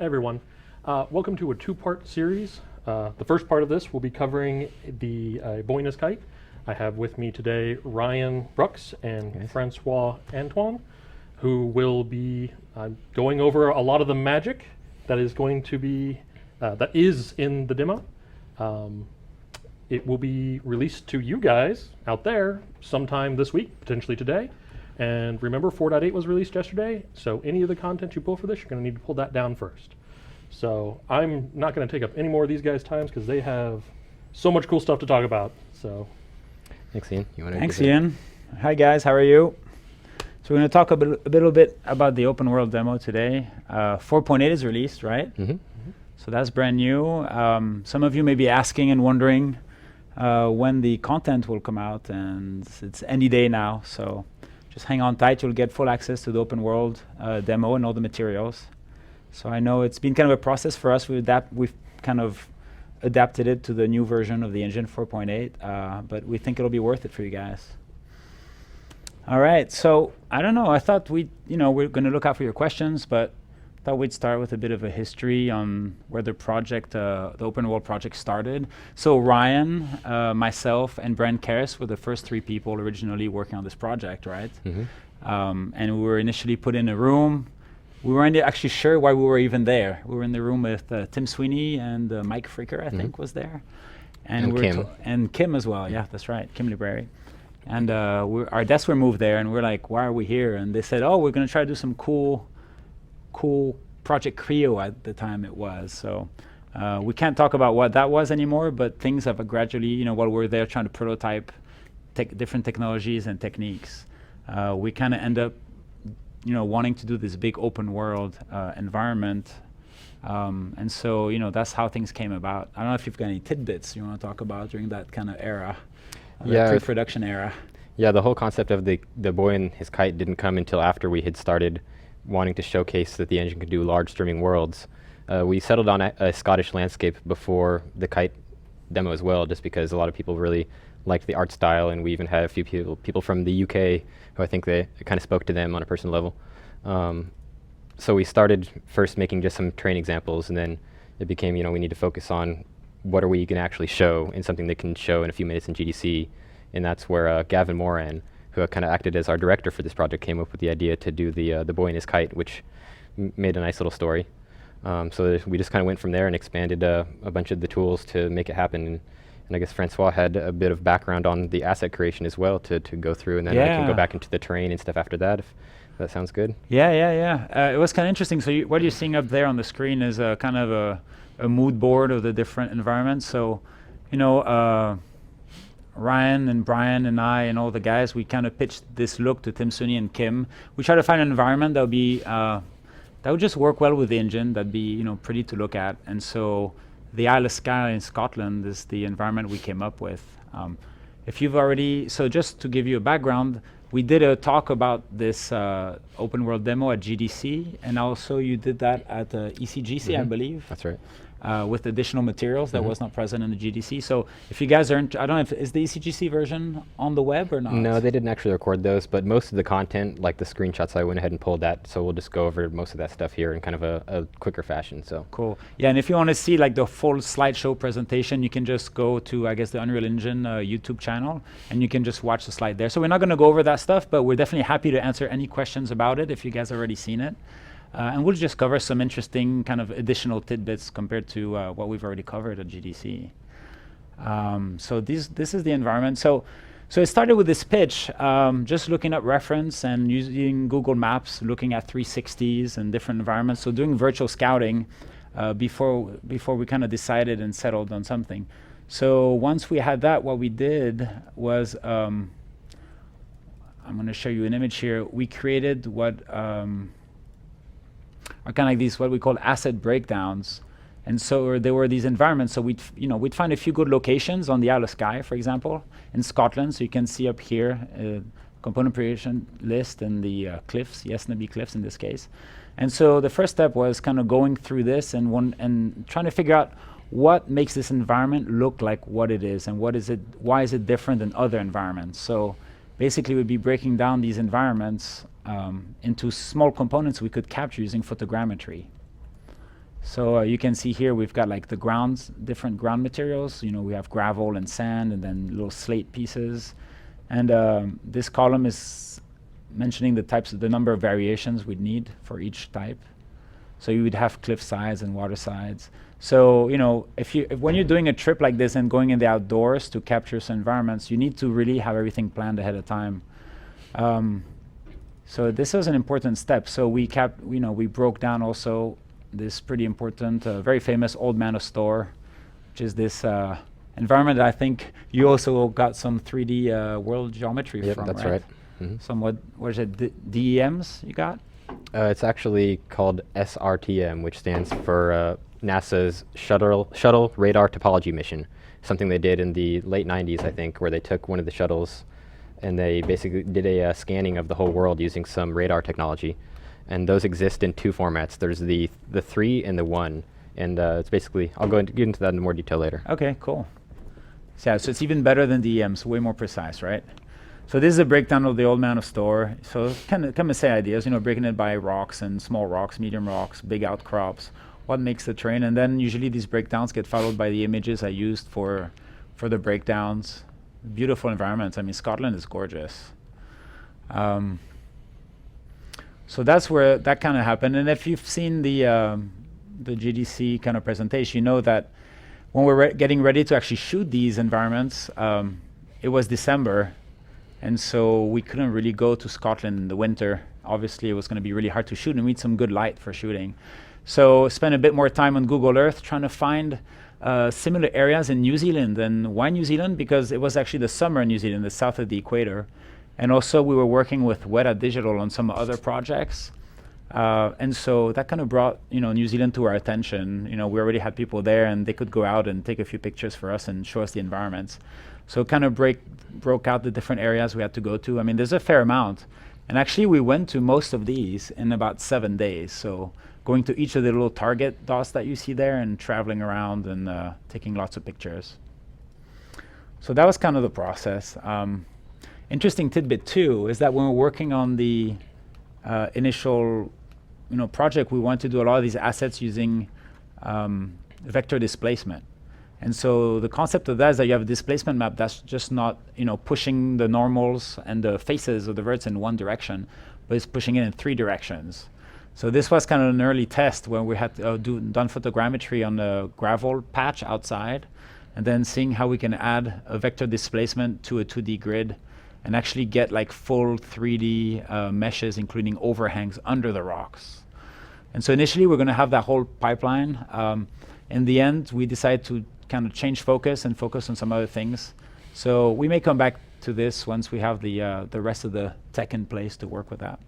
Hey everyone. Welcome to a two-part series. The first part of this will be covering the Boy and His Kite. I have with me today Ryan Brucks and Francois Antoine, who will be going over a lot of the magic that is going to be, that is in the demo. It will be released to you guys out there sometime this week, potentially today. And remember, 4.8 was released yesterday, so any of the content you pull for this, you're going to need to pull that down first. So I'm not going to take up any more of these guys' times because they have so much cool stuff to talk about. So, thanks, Ian. Thanks, Ian. Hi, guys. How are you? So we're going to talk a little bit about the open world demo today. 4.8 is released, right? Mm-hmm. So that's brand new. Some of you may be asking and wondering when the content will come out, and it's any day now. So just hang on tight. You'll get full access to the open world demo and all the materials. So I know it's been kind of a process for us. We've kind of adapted it to the new version of the engine 4.8, but we think it'll be worth it for you guys. All right. So I don't know. I thought we're going to look out for your questions, but thought we'd start with a bit of a history on where the project, the open world project started. So Ryan, myself, and Brian Karis were the first three people originally working on this project, right? Mm-hmm. And we were initially put in a room. We weren't actually sure why we were even there. We were in the room with Tim Sweeney and Mike Freaker, I think, was there. And Kim. And Kim as well, yeah, that's right, Kim Library. And our desks were moved there, and we're like, why are we here? And they said, oh, we're going to try to do some cool Project Creo at the time it was. So we can't talk about what that was anymore, but things have gradually, while we're there trying to prototype different technologies and techniques, we kind of end up, wanting to do this big open world environment. And so, that's how things came about. I don't know if you've got any tidbits you want to talk about during that kind of era, that pre-production era. Yeah, the whole concept of the Boy and His Kite didn't come until after we had started wanting to showcase that the engine could do large streaming worlds. We settled on a Scottish landscape before the Kite demo as well, just because a lot of people really liked the art style, and we even had a few people from the UK who I think they kind of spoke to them on a personal level. So we started first making just some train examples, and then it became, we need to focus on what are we going to actually show in something that can show in a few minutes in GDC, and that's where Gavin Moran, who kind of acted as our director for this project, came up with the idea to do the Boy and His Kite, which made a nice little story. So we just kind of went from there and expanded a bunch of the tools to make it happen. And I guess Francois had a bit of background on the asset creation as well to go through, and then I can go back into the terrain and stuff after that, if that sounds good. Yeah. It was kind of interesting. So what you're seeing up there on the screen is kind of a mood board of the different environments. So, Ryan and Brian and I and all the guys, we kind of pitched this look to Tim Sweeney and Kim. We try to find an environment that would be that would just work well with the engine, that'd be pretty to look at. And so the Isle of Skye in Scotland is the environment we came up with. So just to give you a background, we did a talk about this open world demo at GDC, and also you did that at ECGC, I believe. That's right. With additional materials that was not present in the GDC. So if you guys aren't, I don't know, is the ECGC version on the web or not? No, they didn't actually record those, but most of the content, like the screenshots, I went ahead and pulled that, so we'll just go over most of that stuff here in kind of a quicker fashion. So cool. Yeah, and if you want to see like the full slideshow presentation, you can just go to, I guess, the Unreal Engine YouTube channel, and you can just watch the slide there. So we're not going to go over that stuff, but we're definitely happy to answer any questions about it if you guys already seen it. And we'll just cover some interesting kind of additional tidbits compared to what we've already covered at GDC. So this is the environment. So it started with this pitch, just looking at reference and using Google Maps, looking at 360s and different environments. So doing virtual scouting before we kind of decided and settled on something. So once we had that, what we did was, I'm going to show you an image here. We created what are kind of like these, what we call asset breakdowns. And so there were these environments. So we'd find a few good locations on the Isle of Skye, for example, in Scotland. So you can see up here, component creation list and the cliffs, Yesnaby Cliffs in this case. And so the first step was kind of going through this and trying to figure out what makes this environment look like what it is, and why is it different than other environments. So basically we'd be breaking down these environments into small components we could capture using photogrammetry. So you can see here we've got like the grounds, different ground materials. We have gravel and sand, and then little slate pieces. And this column is mentioning the number of variations we'd need for each type. So you would have cliff sides and water sides. So when you're doing a trip like this and going in the outdoors to capture some environments, you need to really have everything planned ahead of time. So this was an important step. So we broke down also this pretty important, very famous Old Man of Store, which is this environment that I think you also got some 3D world geometry Yep, from, that's right? right. Mm-hmm. Somewhat, what is it, DEMs you got? It's actually called SRTM, which stands for NASA's Shuttle Radar Topology Mission, something they did in the late 90s, I think, where they took one of the shuttles and they basically did a scanning of the whole world using some radar technology. And those exist in two formats. There's the 3 and the 1. And it's basically, I'll get into that in more detail later. Okay, cool. So it's even better than DEMs, way more precise, right? So this is a breakdown of the Old Man of Store. So kind of say ideas, breaking it by rocks and small rocks, medium rocks, big outcrops, what makes the terrain. And then usually these breakdowns get followed by the images I used for the breakdowns. Beautiful environments. I mean, Scotland is gorgeous. So that's where that kind of happened. And if you've seen the GDC kind of presentation, you know that when we're getting ready to actually shoot these environments, it was December, and so we couldn't really go to Scotland in the winter. Obviously, it was going to be really hard to shoot, and we need some good light for shooting. So spent a bit more time on Google Earth trying to find similar areas in New Zealand. And why New Zealand? Because it was actually the summer in New Zealand, the south of the equator. And also we were working with Weta Digital on some other projects. And so that kind of brought New Zealand to our attention. We already had people there, and they could go out and take a few pictures for us and show us the environments. So kind of broke out the different areas we had to go to. I mean, there's a fair amount. And actually, we went to most of these in about 7 days. So going to each of the little target dots that you see there and traveling around and taking lots of pictures. So that was kind of the process. Interesting tidbit, too, is that when we're working on the initial project, we want to do a lot of these assets using vector displacement. And so the concept of that is that you have a displacement map that's just not pushing the normals and the faces of the verts in one direction, but it's pushing it in 3 directions. So this was kind of an early test when we had done photogrammetry on the gravel patch outside, and then seeing how we can add a vector displacement to a 2D grid and actually get like full 3D meshes, including overhangs under the rocks. And so initially we're going to have that whole pipeline. In the end, we decided to kind of change focus and focus on some other things. So we may come back to this once we have the rest of the tech in place to work with that.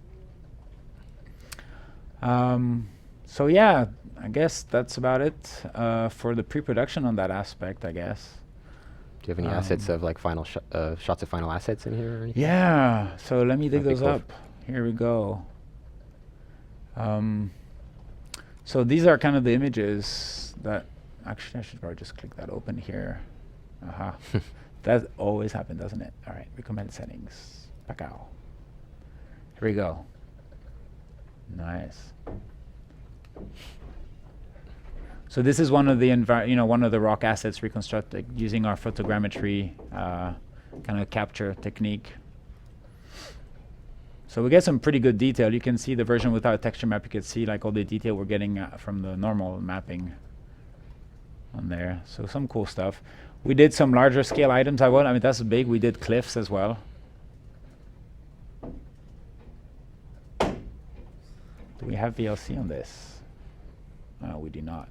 So yeah, I guess that's about it for the pre-production on that aspect, I guess. Do you have any assets of like final shots of final assets in here or anything? Yeah, so let me dig That'd be those cool. up. Here we go. So these are kind of the images that, actually I should probably just click that open here. Aha. That always happens, doesn't it? All right, recommend settings. Pacao. Here we go. Nice. So this is one of the one of the rock assets reconstructed using our photogrammetry kind of capture technique. So we get some pretty good detail. You can see the version without a texture map. You can see like all the detail we're getting from the normal mapping on there. So some cool stuff. We did some larger scale items. I mean, that's big. We did cliffs as well. Do we have VLC on this? No, we do not.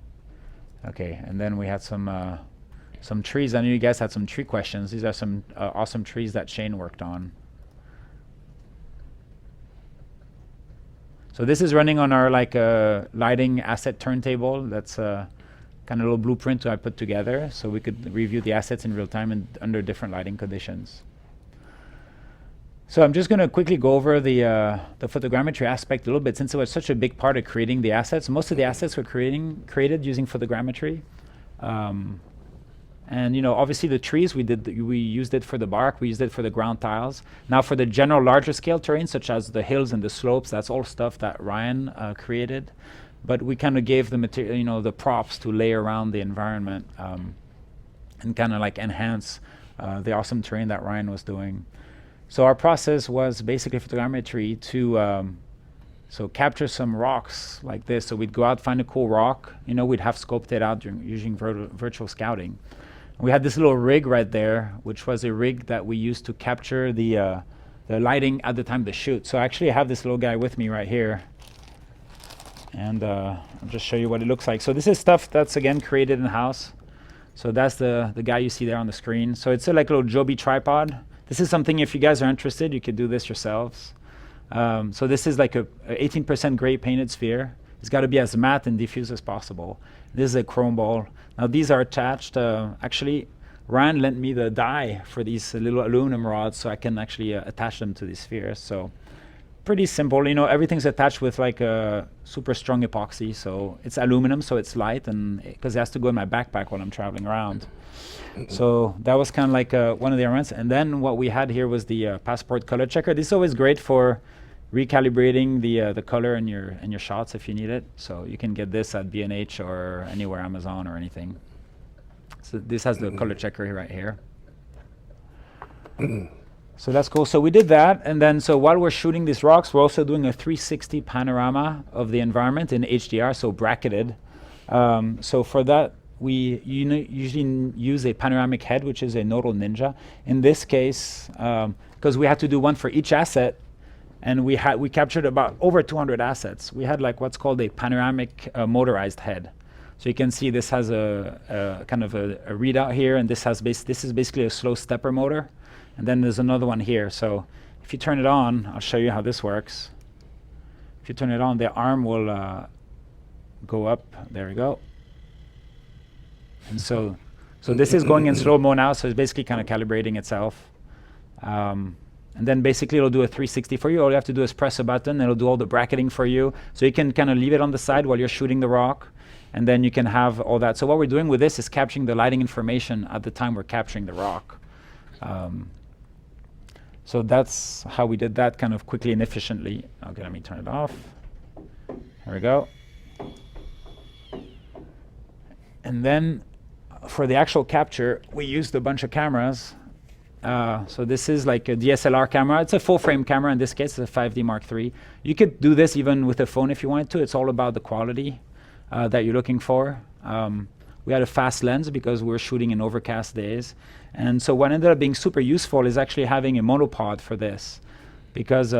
Okay, and then we had some trees. I know you guys had some tree questions. These are some awesome trees that Shane worked on. So this is running on our lighting asset turntable. That's kind of a little blueprint I put together so we could review the assets in real time and under different lighting conditions. So I'm just going to quickly go over the photogrammetry aspect a little bit, since it was such a big part of creating the assets. Most of the assets were created using photogrammetry. And obviously the trees we used it for the bark, we used it for the ground tiles. Now for the general larger scale terrain, such as the hills and the slopes, that's all stuff that Ryan created. but we kind of gave the material, you know, the props to lay around the environment and kind of like enhance the awesome terrain that Ryan was doing. So our process was basically photogrammetry to so capture some rocks like this. So we'd go out, find a cool rock, you know, we'd have scoped it out using virtual scouting. We had this little rig right there, which was a rig that we used to capture the lighting at the time of the shoot. So actually I have this little guy with me right here. And I'll just show you what it looks like. So this is stuff that's, again, created in-house. So that's the guy you see there on the screen. So it's like a little Joby tripod. This is something, if you guys are interested, you could do this yourselves. So this is like a 18% gray painted sphere. It's got to be as matte and diffuse as possible. This is a chrome ball. Now these are attached. Actually, Ryan lent me the die for these little aluminum rods, so I can actually attach them to these spheres. So pretty simple. You know, everything's attached with like a super strong epoxy. So it's aluminum, so it's light, and because it has to go in my backpack while I'm traveling around. So that was kind of like one of the elements. And then what we had here was the passport color checker. This is always great for recalibrating the color in your shots if you need it. So you can get this at B&H or anywhere, Amazon or anything. So this has the color checker right here. So that's cool. So we did that, and then so while we're shooting these rocks, we're also doing a 360 panorama of the environment in HDR, so bracketed. So for that, we usually use a panoramic head, which is a Nodal Ninja. In this case, because we had to do one for each asset, and we captured about over 200 assets. We had like what's called a panoramic motorized head. So you can see this has a kind of a readout here, and this is basically a slow stepper motor. And then there's another one here. So if you turn it on, I'll show you how this works. If you turn it on, the arm will go up. There we go. And so this is going in slow-mo now, so it's basically kind of calibrating itself. And then basically it'll do a 360 for you. All you have to do is press a button, and it'll do all the bracketing for you. So you can kind of leave it on the side while you're shooting the rock, and then you can have all that. So what we're doing with this is capturing the lighting information at the time we're capturing the rock. So that's how we did that kind of quickly and efficiently. Okay, let me turn it off. There we go. And then for the actual capture, we used a bunch of cameras. So this is like a DSLR camera. It's a full frame camera. In this case, it's a 5D Mark III. You could do this even with a phone if you wanted to. It's all about the quality that you're looking for. We had a fast lens because we were shooting in overcast days. And so what ended up being super useful is actually having a monopod for this, because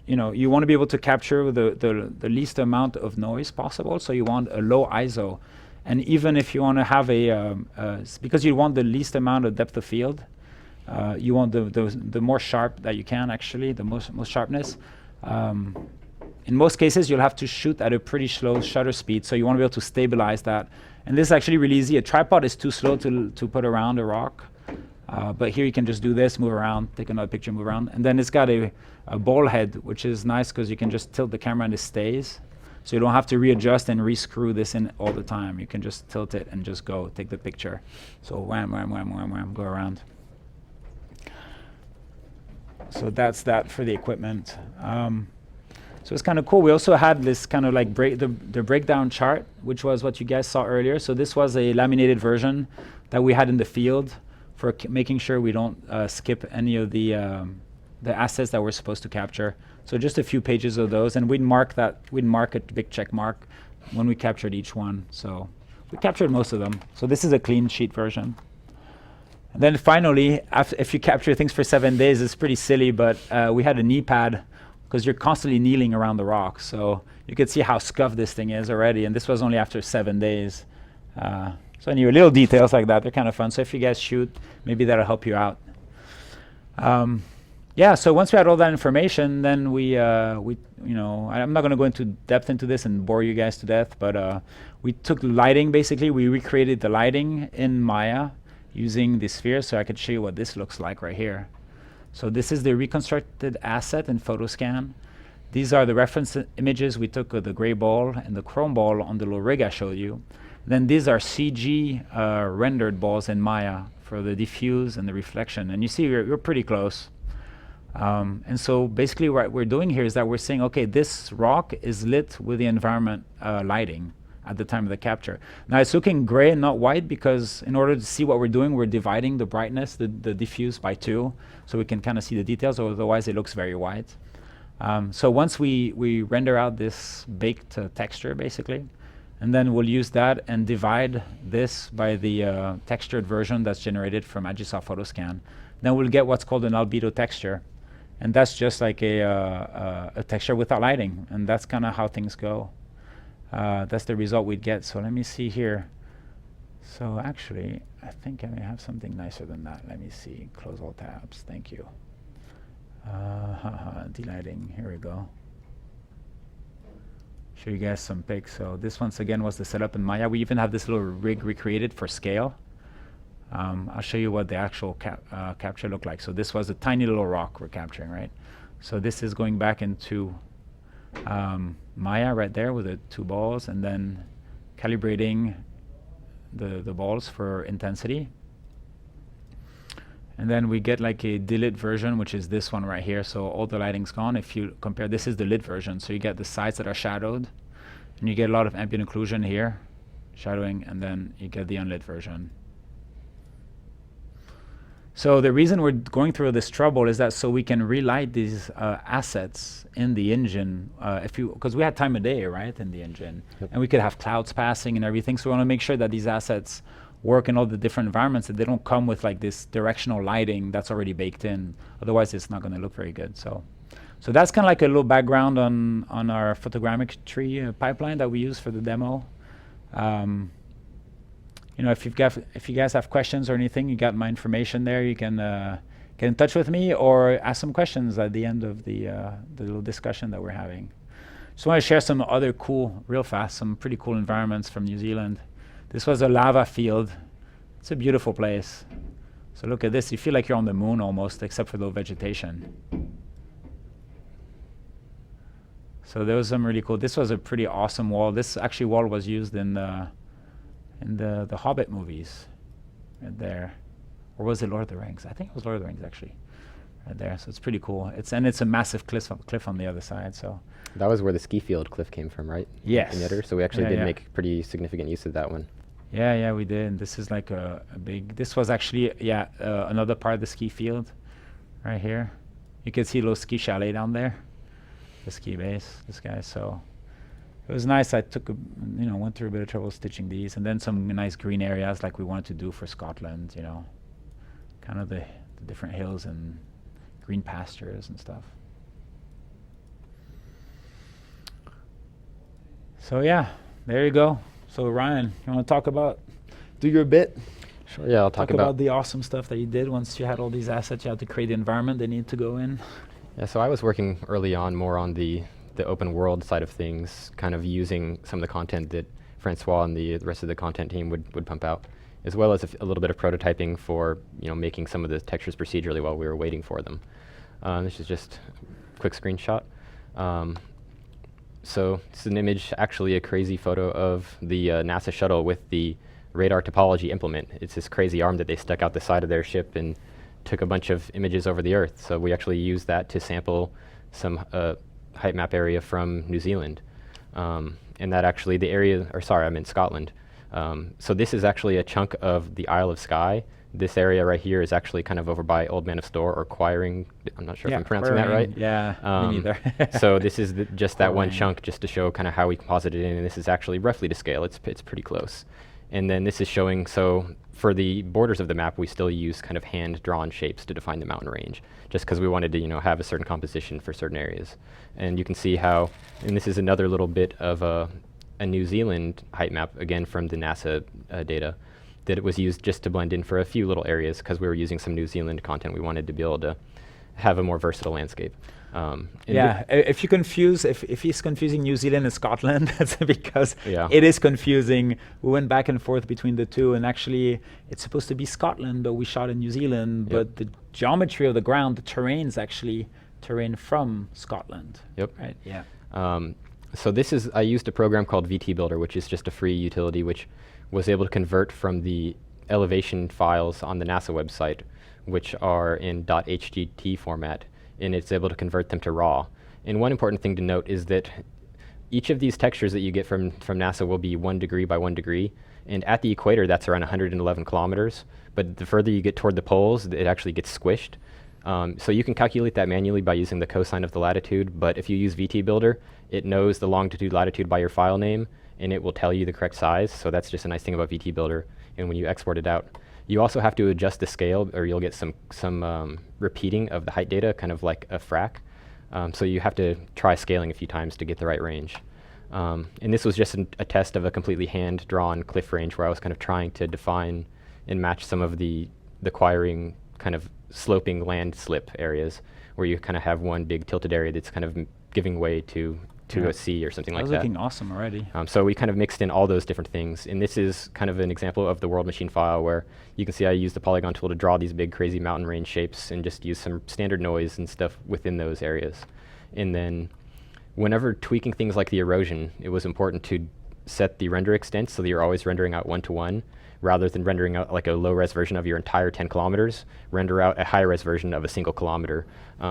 you know, you want to be able to capture the least amount of noise possible. So you want a low ISO. And even if you want to have because you want the least amount of depth of field, you want the more sharp that you can, actually, the most sharpness. In most cases, you'll have to shoot at a pretty slow shutter speed, so you want to be able to stabilize that. And this is actually really easy. A tripod is too slow to put around a rock. But here you can just do this, move around, take another picture, move around. And then it's got a ball head, which is nice because you can just tilt the camera and it stays. So you don't have to readjust and rescrew this in all the time. You can just tilt it and just go take the picture. So wham, wham, wham, wham, wham, go around. So that's that for the equipment. So it's kind of cool. We also had this kind of like the breakdown chart, which was what you guys saw earlier. So this was a laminated version that we had in the field for making sure we don't skip any of the assets that we're supposed to capture. So just a few pages of those, and we'd mark a big check mark when we captured each one. So we captured most of them. So this is a clean sheet version. And then finally, if you capture things for 7 days, it's pretty silly, but we had a knee pad because you're constantly kneeling around the rock. So you could see how scuffed this thing is already, and this was only after 7 days. So anyway, little details like that, they're kind of fun. So if you guys shoot, maybe that'll help you out. Yeah, so once we had all that information, then we you know, I'm not going to go into depth into this and bore you guys to death, but we took lighting, basically. We recreated the lighting in Maya using the sphere, so I could show you what this looks like right here. So this is the reconstructed asset in PhotoScan. These are the reference images we took of the gray ball and the chrome ball on the little rig I showed you. Then these are CG rendered balls in Maya for the diffuse and the reflection. And you see we're pretty close. And so basically what we're doing here is that we're saying, okay, this rock is lit with the environment lighting at the time of the capture. Now it's looking gray and not white because in order to see what we're doing, we're dividing the brightness, the diffuse by 2, so we can kind of see the details, otherwise it looks very white. So once we render out this baked texture basically, and then we'll use that and divide this by the textured version that's generated from Agisoft Photoscan, then we'll get what's called an albedo texture. And that's just like a texture without lighting, and that's kind of how things go. That's the result we'd get. So let me see here. So actually, I think I may have something nicer than that. Let me see. Close all tabs. Thank you. Delighting. Here we go. Show you guys some pics. So this once again was the setup in Maya. We even have this little rig recreated for scale. I'll show you what the actual capture looked like. So this was a tiny little rock we're capturing, right? So this is going back into Maya right there with the 2 balls, and then calibrating the balls for intensity. And then we get like a delit version, which is this one right here. So all the lighting's gone. If you compare, this is the lit version. So you get the sides that are shadowed, and you get a lot of ambient occlusion here, shadowing, and then you get the unlit version. So the reason we're going through this trouble is that so we can relight these assets in the engine, because we had time of day, right, in the engine, and we could have clouds passing and everything. So we want to make sure that these assets work in all the different environments, that they don't come with like this directional lighting that's already baked in. Otherwise, it's not going to look very good. So that's kind of like a little background on our photogrammetry pipeline that we use for the demo. You know, if you guys have questions or anything, you got my information there. You can get in touch with me or ask some questions at the end of the little discussion that we're having. Just want to share some other cool, real fast, some pretty cool environments from New Zealand. This was a lava field. It's a beautiful place. So look at this. You feel like you're on the moon almost, except for the vegetation. So there was some really cool. This was a pretty awesome wall. This actually wall was used in the Hobbit movies, right there. Or was it Lord of the Rings? I think it was Lord of the Rings actually, right there. So it's pretty cool. It's a massive cliff on the other side. So that was where the ski field cliff came from, right? Yes. In the editor. So we actually did make pretty significant use of that one. Yeah, we did. This is like a big. This was actually another part of the ski field, right here. You can see a little ski chalet down there, the ski base. This guy. So it was nice. I went through a bit of trouble stitching these, and then some nice green areas like we wanted to do for Scotland. You know, kind of the different hills and green pastures and stuff. So yeah, there you go. So Ryan, you want to do your bit? Sure. Yeah, I'll talk about the awesome stuff that you did once you had all these assets. You had to create the environment they need to go in. Yeah, so I was working early on more on the open world side of things, kind of using some of the content that Francois and the rest of the content team would pump out, as well as a little bit of prototyping for making some of the textures procedurally while we were waiting for them. This is just a quick screenshot. So this is an image, actually a crazy photo of the NASA shuttle with the radar topology implement. It's this crazy arm that they stuck out the side of their ship and took a bunch of images over the Earth. So we actually used that to sample some height map area from New Zealand. And that actually I'm in Scotland. So this is actually a chunk of the Isle of Skye. This area right here is actually kind of over by Old Man of Store or Quiring. I'm not sure if I'm pronouncing that right. Yeah, me neither. So this is just that one chunk, just to show kind of how we composited it in, and this is actually roughly to scale. It's pretty close. And then this is showing, so for the borders of the map, we still use kind of hand-drawn shapes to define the mountain range, just because we wanted to have a certain composition for certain areas. And you can see how, and this is another little bit of a New Zealand height map, again from the NASA data, that it was used just to blend in for a few little areas because we were using some New Zealand content. We wanted to be able to have a more versatile landscape. If he's confusing New Zealand and Scotland, that's because it is confusing. We went back and forth between the two, and actually it's supposed to be Scotland, but we shot in New Zealand. But the geometry of the ground, the terrain is actually terrain from Scotland. Yep. Right. Yeah. So I used a program called VT Builder, which is just a free utility, which was able to convert from the elevation files on the NASA website, which are in .hgt format, and it's able to convert them to raw. And one important thing to note is that each of these textures that you get from NASA will be 1 degree by 1 degree. And at the equator, that's around 111 kilometers. But the further you get toward the poles, it actually gets squished. So you can calculate that manually by using the cosine of the latitude. But if you use VT Builder, it knows the longitude, latitude by your file name, and it will tell you the correct size. So that's just a nice thing about VT Builder. And when you export it out, you also have to adjust the scale, or you'll get some repeating of the height data, kind of like a frac. So you have to try scaling a few times to get the right range. And this was just a test of a completely hand-drawn cliff range where I was kind of trying to define and match some of the acquiring kind of sloping landslip areas where you kind of have one big tilted area that's kind of giving way to a sea or something like that. That was looking awesome already. So we kind of mixed in all those different things. And this is kind of an example of the world machine file where you can see I used the polygon tool to draw these big crazy mountain range shapes and just use some standard noise and stuff within those areas. And then whenever tweaking things like the erosion, it was important to set the render extent so that you're always rendering out 1-to-1 rather than rendering out like a low-res version of your entire 10 kilometers, render out a high-res version of a single kilometer,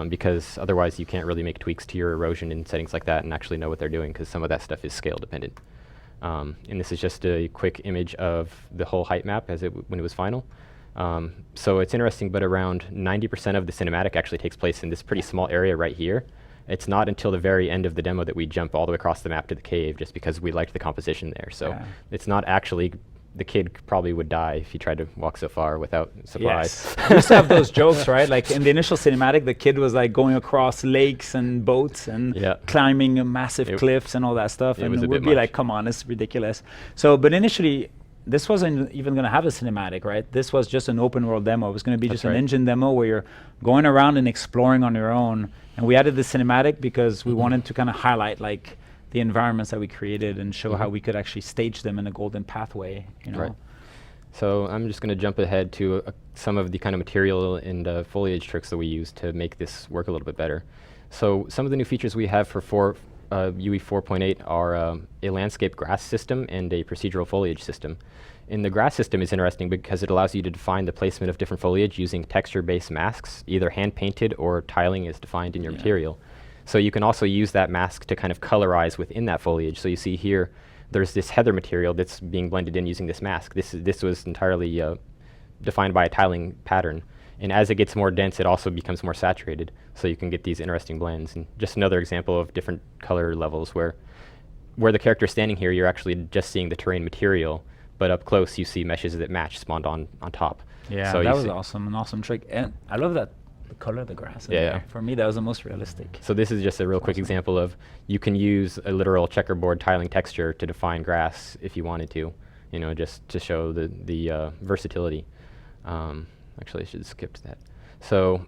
because otherwise you can't really make tweaks to your erosion and settings like that and actually know what they're doing, because some of that stuff is scale dependent. And this is just a quick image of the whole height map as when it was final. So it's interesting, but around 90% of the cinematic actually takes place in this pretty small area right here. It's not until the very end of the demo that we jump all the way across the map to the cave, just because we liked the composition there. So it's not actually, the kid probably would die if he tried to walk so far without supplies. Yes. We used to have those jokes, right? Like in the initial cinematic, the kid was like going across lakes and boats and climbing massive cliffs and all that stuff. And we'd be like, come on, it's ridiculous. So, but initially, this wasn't even going to have a cinematic, right? This was just an open world demo. It was going to be just an engine demo where you're going around and exploring on your own. And we added the cinematic because we wanted to kind of highlight like the environments that we created and show how we could actually stage them in a golden pathway, you know. Right. So I'm just going to jump ahead to some of the kind of material and foliage tricks that we use to make this work a little bit better. So some of the new features we have for UE 4.8 are a landscape grass system and a procedural foliage system. And the grass system is interesting because it allows you to define the placement of different foliage using texture-based masks, either hand-painted or tiling is defined in your material. So you can also use that mask to kind of colorize within that foliage. So you see here, there's this heather material that's being blended in using this mask. This was entirely defined by a tiling pattern. And as it gets more dense, it also becomes more saturated. So you can get these interesting blends. And just another example of different color levels where the character is standing here, you're actually just seeing the terrain material, but up close you see meshes that match spawned on top. Yeah, so that was awesome, an awesome trick. And I love that the color of the grass in there. For me, that was the most realistic. So this is just a real quick example of you can use a literal checkerboard tiling texture to define grass if you wanted to, you know, just to show the versatility. Actually, I should skip that. So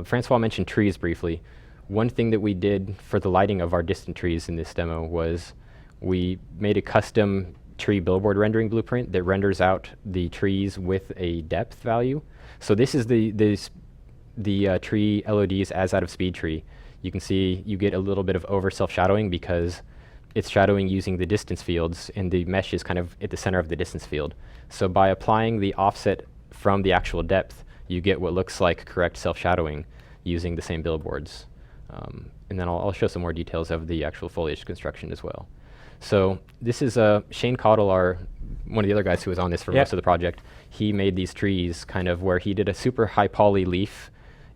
Francois mentioned trees briefly. One thing that we did for the lighting of our distant trees in this demo was we made a custom tree billboard rendering blueprint that renders out the trees with a depth value. So this is the tree LODs as out of speed tree. You can see you get a little bit of over self-shadowing because it's shadowing using the distance fields, and the mesh is kind of at the center of the distance field. So by applying the offset from the actual depth, you get what looks like correct self-shadowing using the same billboards. And then I'll show some more details of the actual foliage construction as well. So this is Shane Cottle, one of the other guys who was on this for most of the project. He made these trees kind of where he did a super high poly leaf,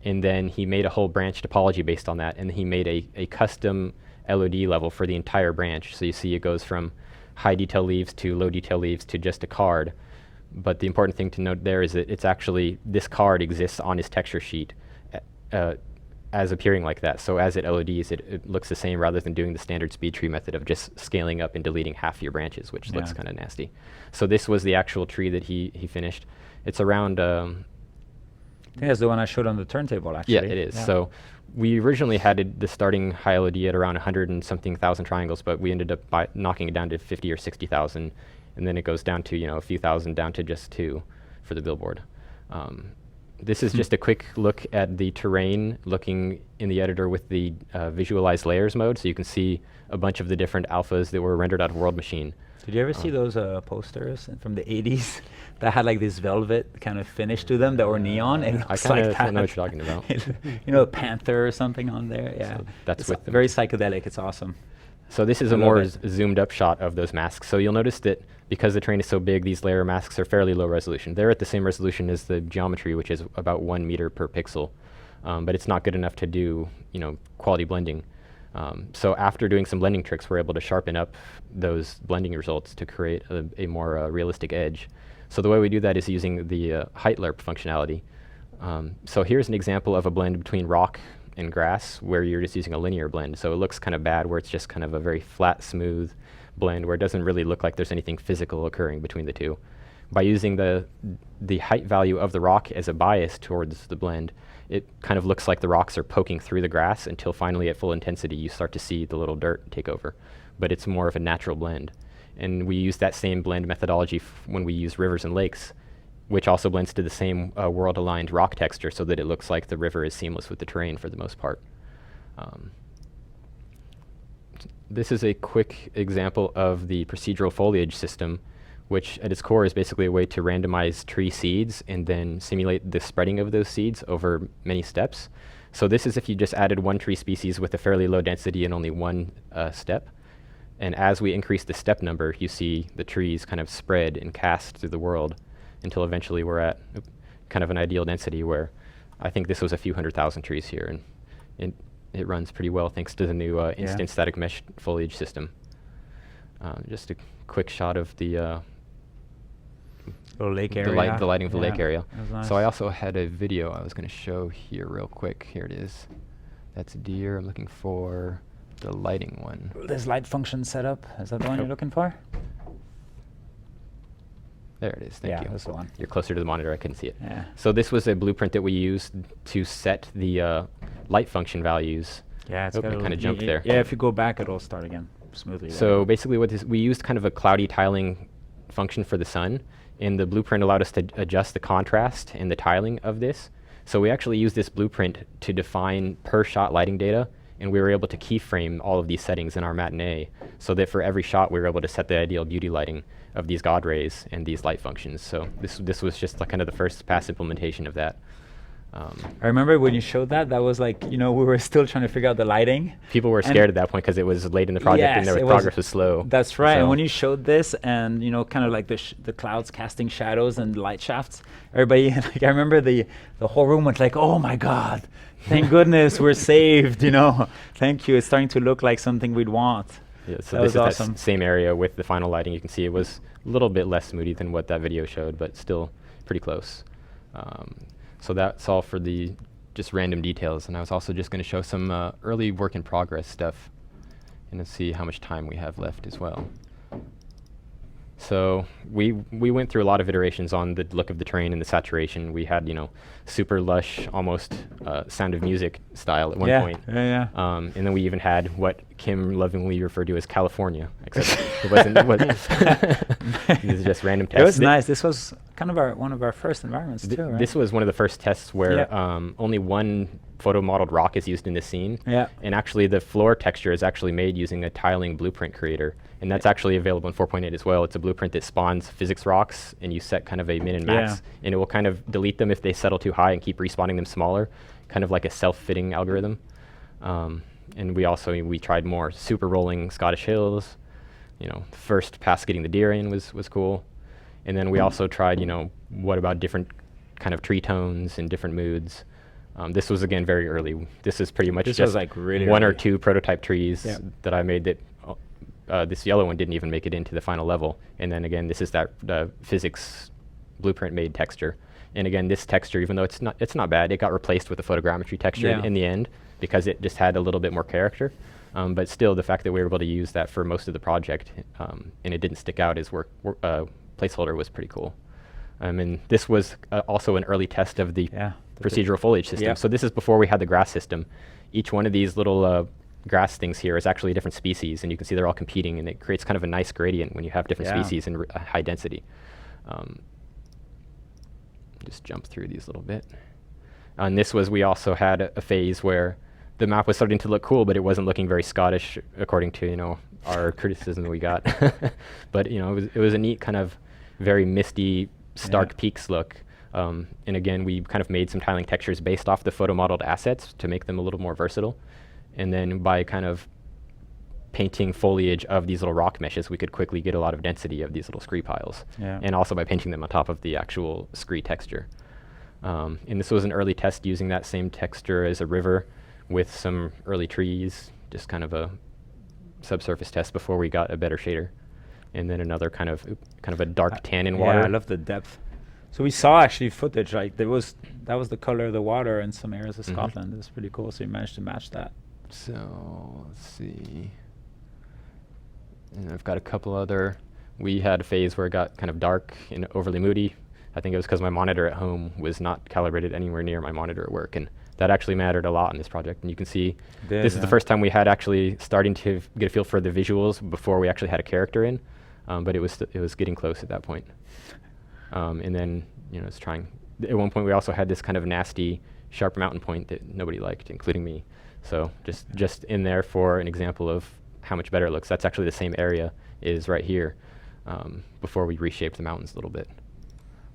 and then he made a whole branch topology based on that, and he made a custom LOD level for the entire branch. So you see it goes from high detail leaves to low detail leaves to just a card. But the important thing to note there is that it's actually, this card exists on his texture sheet as appearing like that. So as it LODs, it looks the same rather than doing the standard speed tree method of just scaling up and deleting half your branches, which looks kind of nasty. So this was the actual tree that he finished. It's around... I think that's the one I showed on the turntable, actually. Yeah, it is. So we originally had the starting high LOD at around 100 and something thousand triangles, but we ended up knocking it down to 50 or 60,000, and then it goes down to, a few thousand down to just 2 for the billboard. This is just a quick look at the terrain, looking in the editor with the visualize layers mode, so you can see a bunch of the different alphas that were rendered out of World Machine. Did you ever see those posters from the 80s that had like this velvet kind of finish to them that were neon? It I looks kind like of that. know what you're talking about. You know, a panther or something on there. Yeah, So that's it's with them. very psychedelic. It's awesome. So this is I a love more it. zoomed up shot of those masks. So you'll notice that because the terrain is so big, these layer masks are fairly low resolution. They're at the same resolution as the geometry, which is about 1 meter per pixel. But it's not good enough to do, quality blending. So after doing some blending tricks, we're able to sharpen up those blending results to create a more realistic edge. So the way we do that is using the height lerp functionality. So here's an example of a blend between rock and grass where you're just using a linear blend. So it looks kind of bad where it's just kind of a very flat, smooth blend where it doesn't really look like there's anything physical occurring between the two. By using the height value of the rock as a bias towards the blend, it kind of looks like the rocks are poking through the grass until finally at full intensity you start to see the little dirt take over. But it's more of a natural blend. And we use that same blend methodology when we use rivers and lakes, which also blends to the same world-aligned rock texture so that it looks like the river is seamless with the terrain for the most part. This is a quick example of the procedural foliage system, which at its core is basically a way to randomize tree seeds and then simulate the spreading of those seeds over many steps. So this is if you just added one tree species with a fairly low density and only one step. And as we increase the step number, you see the trees kind of spread and cast through the world until eventually we're at kind of an ideal density where I think this was a few 100,000 trees here. And it runs pretty well thanks to the new instant static mesh foliage system. Just a quick shot of the Little lake area. the lighting of the lake area. That was nice. So I also had a video I was going to show here real quick. Here it is. That's a deer. I'm looking for the lighting one. This light function setup, is that the one you're looking for? There it is. Thank Yeah, you. that's the one. You're closer to the monitor. I couldn't see it. Yeah. So this was a blueprint that we used to set the light function values. Yeah, it's Oh, got it a kinda little- jumped there. Yeah, if you go back, it'll start again smoothly. So basically we used kind of a cloudy tiling function for the sun, and the blueprint allowed us to adjust the contrast and the tiling of this. So we actually used this blueprint to define per shot lighting data, and we were able to keyframe all of these settings in our matinee so that for every shot we were able to set the ideal beauty lighting of these God rays and these light functions. So this was just like kind of the first pass implementation of that. I remember when you showed that, that was like, we were still trying to figure out the lighting. People were scared at that point because it was late in the project and Yes, their it progress was slow. That's right. And So- when you showed this and, kind of like the clouds casting shadows and light shafts, everybody, like, I remember the whole room went like, oh my God, thank goodness we're saved, Thank you. It's starting to look like something we'd want. Yeah, so That this was is awesome. that same area with the final lighting. You can see it was a little bit less moody than what that video showed, but still pretty close. So that's all for the just random details. And I was also just going to show some early work in progress stuff and let's see how much time we have left as well. So we went through a lot of iterations on the look of the terrain and the saturation. We had, super lush, almost Sound of Music style at one point. Yeah. And then we even had what Kim lovingly referred to as California, except it wasn't. These are just random tests. It was nice. This was kind of one of our first environments too, right? This was one of the first tests where only one photo modeled rock is used in this scene. Yeah. And actually the floor texture is actually made using a tiling blueprint creator. And that's actually available in 4.8 as well. It's a blueprint that spawns physics rocks, and you set kind of a min and max, and it will kind of delete them if they settle too high and keep respawning them smaller, kind of like a self-fitting algorithm. And we tried more super rolling Scottish hills. First pass getting the deer in was cool. And then we also tried, what about different kind of tree tones and different moods. This was again very early. This is pretty much This just was, like, really one or early. two prototype trees that I made that this yellow one didn't even make it into the final level. And then again, this is that physics blueprint made texture. And again, this texture, even though it's not bad, it got replaced with the photogrammetry texture in the end because it just had a little bit more character. But still, the fact that we were able to use that for most of the project and it didn't stick out as placeholder was pretty cool. And this was also an early test of the procedural foliage system. So this is before we had the grass system. Each one of these little grass things here is actually a different species, and you can see they're all competing, and it creates kind of a nice gradient when you have different species in high density. Just jump through these a little bit. And this was, we also had a phase where the map was starting to look cool, but it wasn't looking very Scottish according to, you know, our criticism that we got. But, you know, it was a neat kind of very misty, stark peaks look. And again, we kind of made some tiling textures based off the photo modeled assets to make them a little more versatile. And then by kind of painting foliage of these little rock meshes, we could quickly get a lot of density of these little scree piles. Yeah. And also by painting them on top of the actual scree texture. And this was an early test using that same texture as a river with some early trees, just kind of a subsurface test before we got a better shader. And then another kind of a dark tan in water. Yeah, I love the depth. So we saw actually footage, like that was the color of the water in some areas of Scotland. It was pretty cool. So you managed to match that. So let's see. And I've got a couple other. We had a phase where it got kind of dark and overly moody. I think it was because my monitor at home was not calibrated anywhere near my monitor at work, and that actually mattered a lot in this project. And you can see this is the first time we had actually starting to get a feel for the visuals before we actually had a character in, but it was getting close at that point. And then, you know, it's trying. At one point, we also had this kind of nasty, sharp mountain point that nobody liked, including me. So just in there for an example of how much better it looks. That's actually the same area is right here before we reshaped the mountains a little bit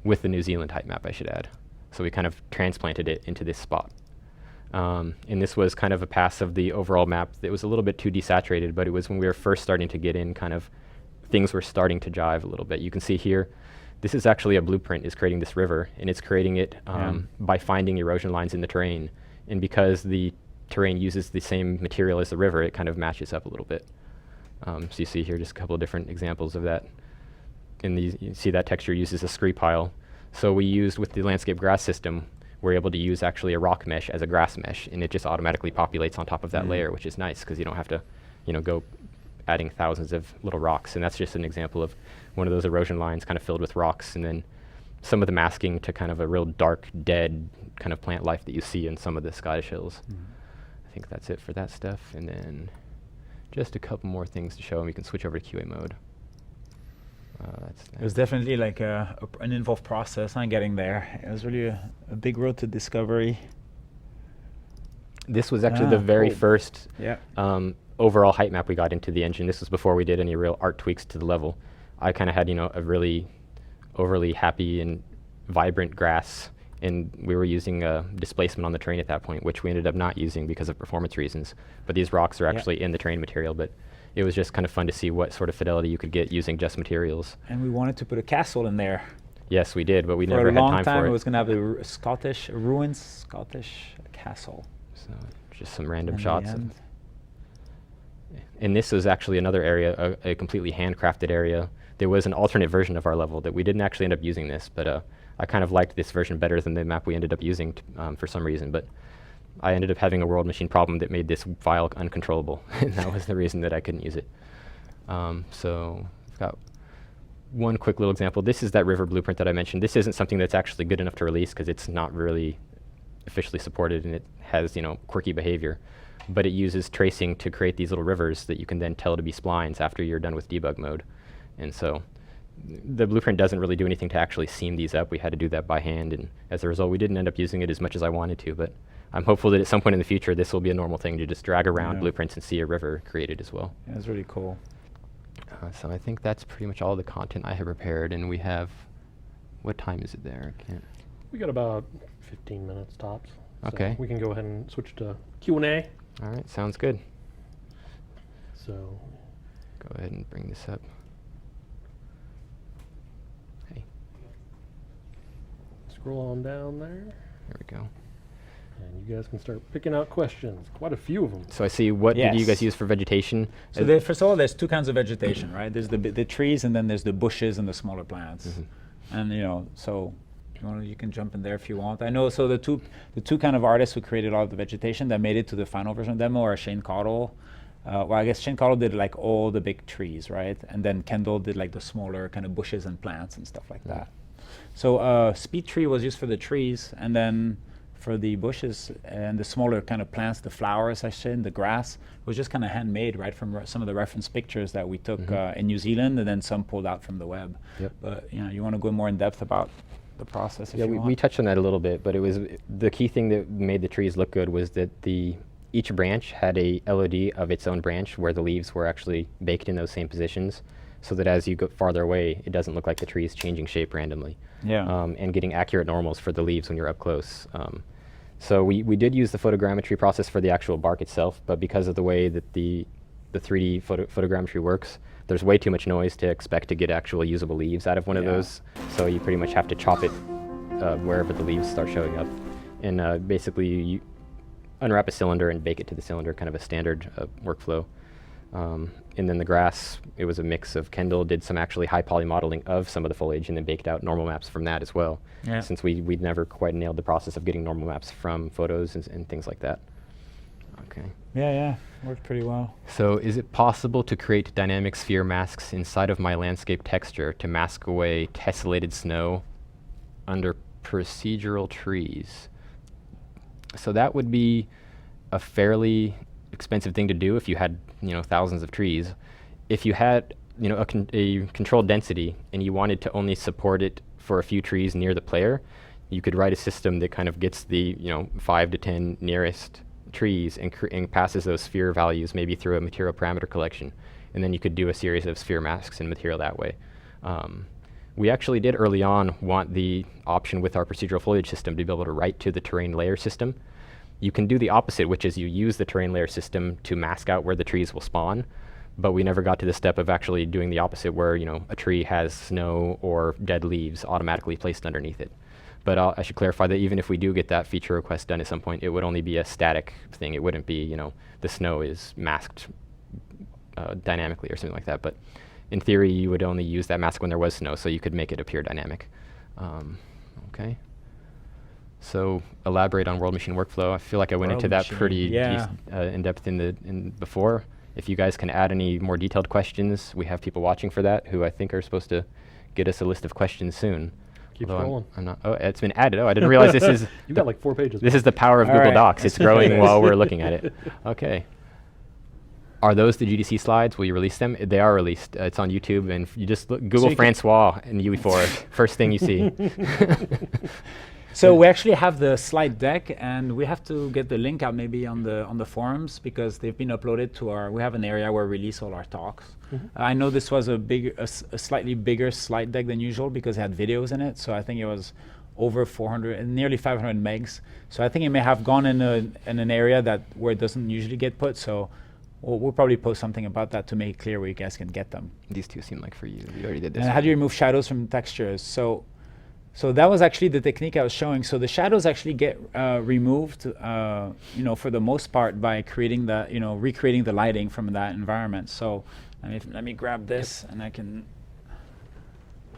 with the New Zealand height map, I should add. So we kind of transplanted it into this spot. And this was kind of a pass of the overall map that was a little bit too desaturated, but it was when we were first starting to get in kind of things were starting to jive a little bit. You can see here, this is actually a blueprint is creating this river, and it's creating it by finding erosion lines in the terrain. And because the terrain uses the same material as the river, it kind of matches up a little bit. So you see here just a couple of different examples of that. In these, you see that texture uses a scree pile. So we used, with the landscape grass system, we're able to use actually a rock mesh as a grass mesh, and it just automatically populates on top of that layer, which is nice because you don't have to, you know, go adding thousands of little rocks. And that's just an example of one of those erosion lines kind of filled with rocks, and then some of the masking to kind of a real dark, dead kind of plant life that you see in some of the Scottish hills. I think that's it for that stuff. And then just a couple more things to show, and we can switch over to QA mode. It was definitely like an involved process on getting there. It was really a big road to discovery. This was actually the very first overall height map we got into the engine. This was before we did any real art tweaks to the level. I kind of had, you know, a really overly happy and vibrant grass, and we were using displacement on the terrain at that point, which we ended up not using because of performance reasons. But these rocks are actually in the terrain material, but it was just kind of fun to see what sort of fidelity you could get using just materials. And we wanted to put a castle in there. Yes, we did, but we for never a had long time time for it. It was going to have a Scottish castle. So just some random And shots. And this was actually another area, a completely handcrafted area. There was an alternate version of our level that we didn't actually end up using this, but I kind of liked this version better than the map we ended up using for some reason. But I ended up having a world machine problem that made this file uncontrollable, and that was the reason that I couldn't use it. So I've got one quick little example. This is that river blueprint that I mentioned. This isn't something that's actually good enough to release because it's not really officially supported, and it has, you know, quirky behavior. But it uses tracing to create these little rivers that you can then tell to be splines after you're done with debug mode. And so the blueprint doesn't really do anything to actually seam these up. We had to do that by hand, and as a result, we didn't end up using it as much as I wanted to. But I'm hopeful that at some point in the future, this will be a normal thing to just drag around blueprints and see a river created as well. Yeah, it's really cool. So I think that's pretty much all the content I have prepared, and we have, what time is it there? I can't. We got about 15 minutes tops. Okay. So we can go ahead and switch to Q&A. All right, sounds good. So Go ahead and bring this up. Hey. scroll on down there, There we go. and you guys can start picking out questions. Quite a few of them. So I see, what did you Yes. guys use for vegetation? So first of all, there's two kinds of vegetation, right? There's the trees, and then there's the bushes and the smaller plants. And so you can jump in there if you want. I know. So the two kind of artists who created all the vegetation that made it to the final version demo are Shane Cottle. Well, I guess Shane Cottle did like all the big trees, right? And then Kendall did like the smaller kind of bushes and plants and stuff like that. So Speed Tree was used for the trees, and then for the bushes and the smaller kind of plants, the flowers, the grass, was just kind of handmade, right, from some of the reference pictures that we took in New Zealand, and then some pulled out from the web. Yep. But you want to go more in depth about the process? Yeah, we touched on that a little bit, but it was the key thing that made the trees look good was that the each branch had a LOD of its own branch where the leaves were actually baked in those same positions, so that as you go farther away, it doesn't look like the tree is changing shape randomly. Yeah. And getting accurate normals for the leaves when you're up close. So we did use the photogrammetry process for the actual bark itself, but because of the way that the 3D photogrammetry works, there's way too much noise to expect to get actual usable leaves out of one of those. So you pretty much have to chop it wherever the leaves start showing up. And basically you unwrap a cylinder and bake it to the cylinder, kind of a standard workflow. And then the grass, it was a mix of Kendall did some actually high poly modeling of some of the foliage and then baked out normal maps from that as well. Yeah. Since we'd never quite nailed the process of getting normal maps from photos and things like that. Okay. Yeah, worked pretty well. So is it possible to create dynamic sphere masks inside of my landscape texture to mask away tessellated snow under procedural trees? So that would be a fairly expensive thing to do if you had, thousands of trees. If you had, a controlled density and you wanted to only support it for a few trees near the player, you could write a system that kind of gets the, 5 to 10 nearest trees and passes those sphere values maybe through a material parameter collection. And then you could do a series of sphere masks in material that way. We actually did early on want the option with our procedural foliage system to be able to write to the terrain layer system. You can do the opposite, which is you use the terrain layer system to mask out where the trees will spawn, but we never got to the step of actually doing the opposite where, a tree has snow or dead leaves automatically placed underneath it. But I should clarify that even if we do get that feature request done at some point, it would only be a static thing. It wouldn't be, the snow is masked dynamically or something like that. But in theory, you would only use that mask when there was snow, so you could make it appear dynamic. Okay. So elaborate on world machine workflow. I feel like I went into that pretty in depth in before. If you guys can add any more detailed questions, we have people watching for that who I think are supposed to get us a list of questions soon. Keep Although scrolling. I'm not. Oh, it's been added. Oh, I didn't realize this is. You've got like 4 pages. This is the power of All Google right. Docs. It's growing while we're looking at it. Okay. Are those the GDC slides? Will you release them? They are released. It's on YouTube, and you just Google you Francois in UE4. First thing you see. So we actually have the slide deck, and we have to get the link out maybe on the forums because they've been uploaded to our. We have an area where we release all our talks. I know this was a slightly bigger slide deck than usual because it had videos in it. So I think it was over 400, nearly 500 megs. So I think it may have gone in an area where it doesn't usually get put. So we'll probably post something about that to make it clear where you guys can get them. These two seem like for you. You already did this. And how do you remove shadows from textures? So that was actually the technique I was showing. So the shadows actually get removed, for the most part by creating recreating the lighting from that environment. So let me grab this and I can.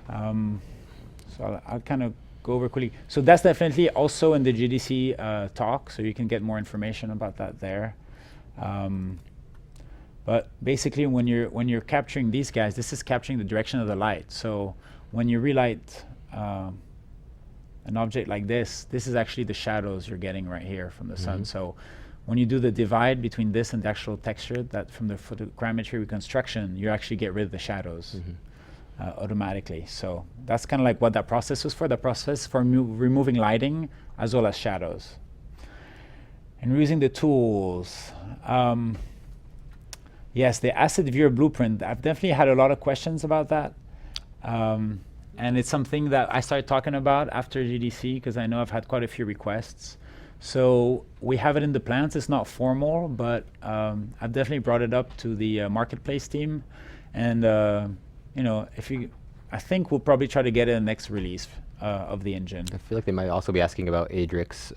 So I'll kind of go over quickly. So that's definitely also in the GDC talk. So you can get more information about that there. But basically, when you're capturing these guys, this is capturing the direction of the light. So when you relight an object like this is actually the shadows you're getting right here from the sun. So when you do the divide between this and the actual texture, that from the photogrammetry reconstruction, you actually get rid of the shadows automatically. So that's kind of like what that process was for. The process for removing lighting as well as shadows. And we're using the tools. Yes, the asset viewer blueprint. I've definitely had a lot of questions about that. And it's something that I started talking about after GDC because I know I've had quite a few requests. So we have it in the plans. It's not formal, but I've definitely brought it up to the marketplace team. And, I think we'll probably try to get it in the next release of the engine. I feel like they might also be asking about Adric's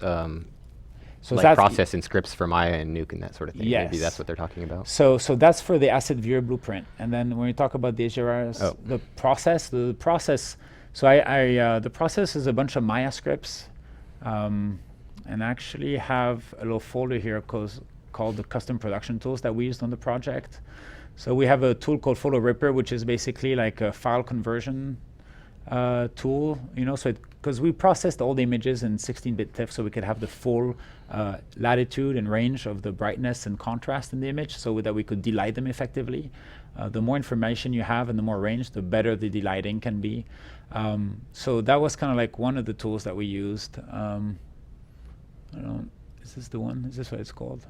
So like that's process and scripts for Maya and Nuke and that sort of thing. Yes. Maybe that's what they're talking about. So that's for the asset viewer blueprint. And then when we talk about the HRS, the process. So the process is a bunch of Maya scripts, and actually have a little folder here called the custom production tools that we used on the project. So we have a tool called Photo Ripper, which is basically like a file conversion tool, so because we processed all the images in 16-bit TIFF so we could have the full latitude and range of the brightness and contrast in the image so that we could delight them effectively. The more information you have and the more range, the better the delighting can be. So that was kind of like one of the tools that we used. Is this the one? Is this what it's called?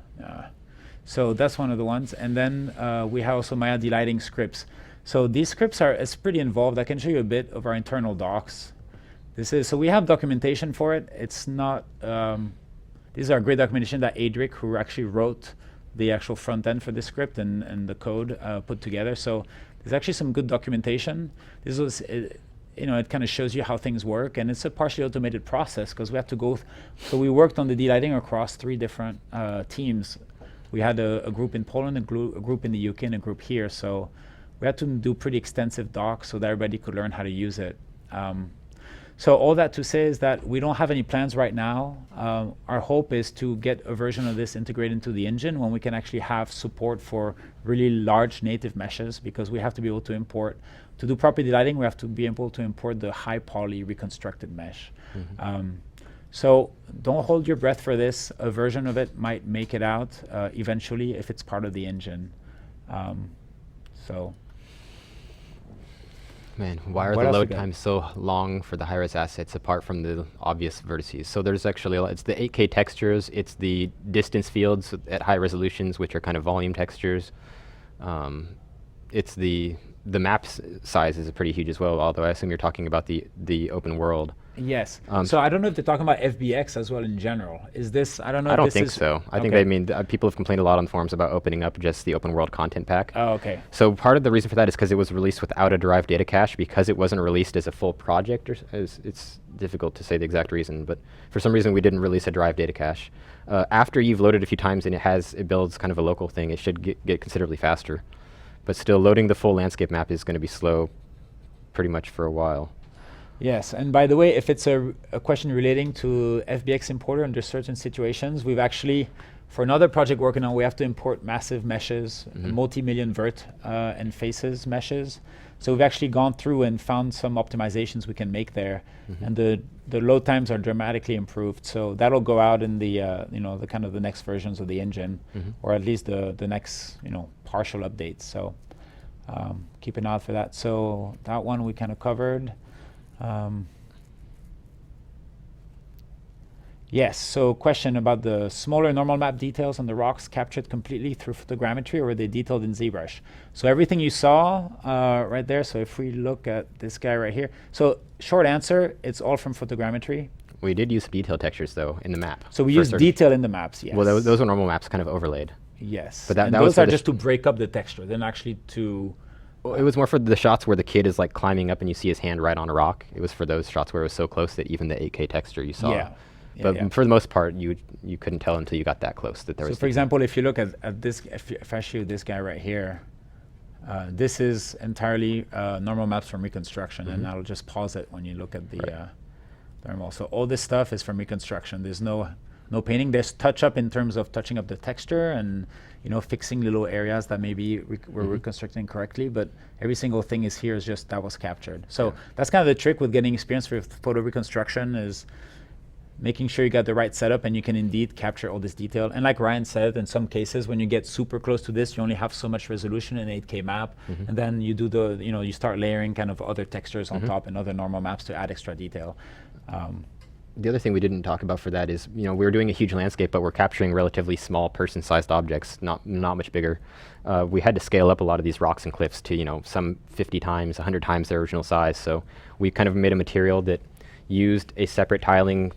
So that's one of the ones. And then we have also Maya delighting scripts. So these scripts it's pretty involved. I can show you a bit of our internal docs. So we have documentation for it. It's not, these are great documentation that Adric, who actually wrote the actual front end for this script and the code put together. So there's actually some good documentation. This was, it kind of shows you how things work, and it's a partially automated process because we have to go. So we worked on the delighting across 3 different teams. We had a group in Poland, a group in the UK, and a group here. So we had to do pretty extensive docs so that everybody could learn how to use it. So all that to say is that we don't have any plans right now. Our hope is to get a version of this integrated into the engine when we can actually have support for really large native meshes, because we have to be able to import. To do proper delighting, we have to be able to import the high poly reconstructed mesh. So don't hold your breath for this. A version of it might make it out eventually if it's part of the engine. Man, why are What the else we load got? times so long for the high-res assets apart from the obvious vertices? So there's actually, it's the 8K textures, it's the distance fields at high resolutions, which are kind of volume textures. It's the map size is pretty huge as well, although I assume you're talking about the open world. Yes. So I don't know if they're talking about FBX as well in general. Is this, I don't know I if don't this think is so. I think okay. they mean, people have complained a lot on forums about opening up just the open world content pack. Oh, okay. So part of the reason for that is because it was released without a derived data cache, because it wasn't released as a full project. It's difficult to say the exact reason, but for some reason we didn't release a derived data cache. After you've loaded a few times and it builds kind of a local thing, it should get considerably faster. But still, loading the full landscape map is going to be slow pretty much for a while. Yes, and by the way, if it's a question relating to FBX importer under certain situations, we've actually, for another project working on, we have to import massive meshes, multi-million vert and faces meshes. So we've actually gone through and found some optimizations we can make there, and the load times are dramatically improved. So that'll go out in the the kind of the next versions of the engine, or at least the next partial updates. So keep an eye out for that. So that one we kind of covered. Yes, so question about the smaller normal map details on the rocks captured completely through photogrammetry, or were they detailed in ZBrush? So everything you saw right there, so if we look at this guy right here, so short answer, it's all from photogrammetry. We did use some detail textures though in the map. So we use detail in the maps, yes. Well, those are normal maps kind of overlaid. Yes, But and that was those for are the just to break up the texture, then actually to... Well, it was more for the shots where the kid is like climbing up and you see his hand right on a rock. It was for those shots where it was so close that even the 8K texture you saw. Yeah. But for the most part, you couldn't tell until you got that close that there was. So for example, if you look at this, if I show you this guy right here, this is entirely normal maps from reconstruction, and I'll just pause it when you look at the normal. So all this stuff is from reconstruction. There's no painting. There's touch up in terms of touching up the texture and fixing little areas that maybe we're reconstructing correctly, but every single thing is here is just that was captured. So that's kind of the trick with getting experience with photo reconstruction, is making sure you got the right setup and you can indeed capture all this detail. And like Ryan said, in some cases when you get super close to this, you only have so much resolution in an 8K map, and then you do you start layering kind of other textures on top and other normal maps to add extra detail. The other thing we didn't talk about for that is, we were doing a huge landscape, but we're capturing relatively small person-sized objects, not much bigger. We had to scale up a lot of these rocks and cliffs to, some 50 times, 100 times their original size. So we kind of made a material that used a separate tiling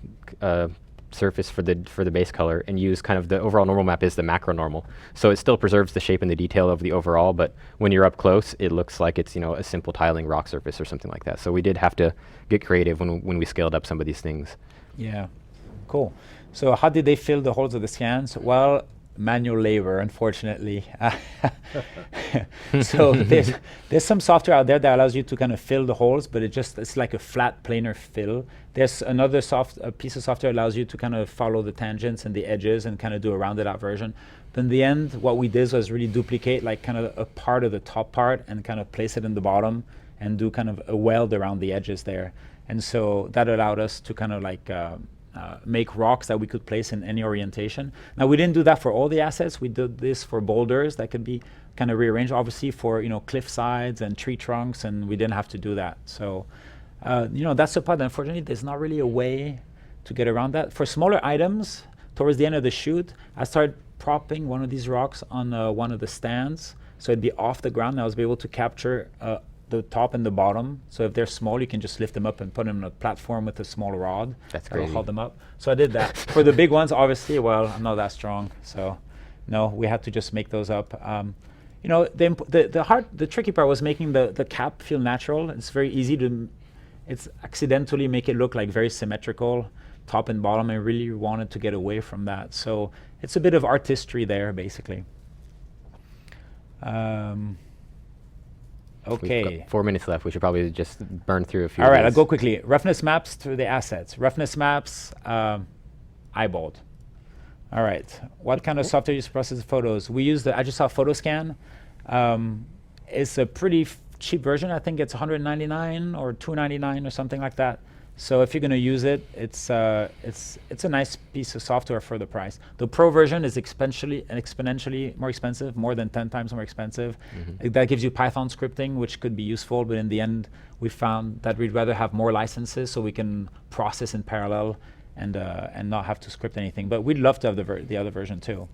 surface for the base color, and used kind of the overall normal map is the macro normal. So it still preserves the shape and the detail of the overall, but when you're up close, it looks like it's a simple tiling rock surface or something like that. So we did have to get creative when we scaled up some of these things. Yeah. Cool. So how did they fill the holes of the scans? Well, manual labor, unfortunately. So there's some software out there that allows you to kind of fill the holes, but it's like a flat planar fill. There's another piece of software that allows you to kind of follow the tangents and the edges and kind of do a rounded out version. But in the end, what we did was really duplicate like kind of a part of the top part and kind of place it in the bottom and do kind of a weld around the edges there. And so that allowed us to kind of like make rocks that we could place in any orientation. Now, we didn't do that for all the assets. We did this for boulders that could be kind of rearranged, obviously for cliff sides and tree trunks, and we didn't have to do that. So that's the part that unfortunately there's not really a way to get around that. For smaller items, towards the end of the shoot, I started propping one of these rocks on one of the stands, so it'd be off the ground. And I was able to capture the top and the bottom. So if they're small, you can just lift them up and put them on a platform with a small rod. That's That'll crazy. hold them up. So I did that. For the big ones, obviously, well, I'm not that strong, so no, we had to just make those up. You know, the tricky part was making the cap feel natural. It's very easy to, it's accidentally make it look like very symmetrical, top and bottom. I really wanted to get away from that. So it's a bit of artistry there, basically. Okay. We've got 4 minutes left. We should probably just burn through a few. All of right, I'll these. go quickly. Roughness maps to the assets. Roughness maps, eyeballed. All right. What kind of software you use to process the photos? We use I just saw Photoscan. It's a pretty cheap version. I think it's $199 or $299 or something like that. So if you're going to use it, it's a nice piece of software for the price. The Pro version is exponentially more expensive, more than 10 times more expensive. That gives you Python scripting, which could be useful, but in the end, we found that we'd rather have more licenses so we can process in parallel and not have to script anything. But we'd love to have the other version too.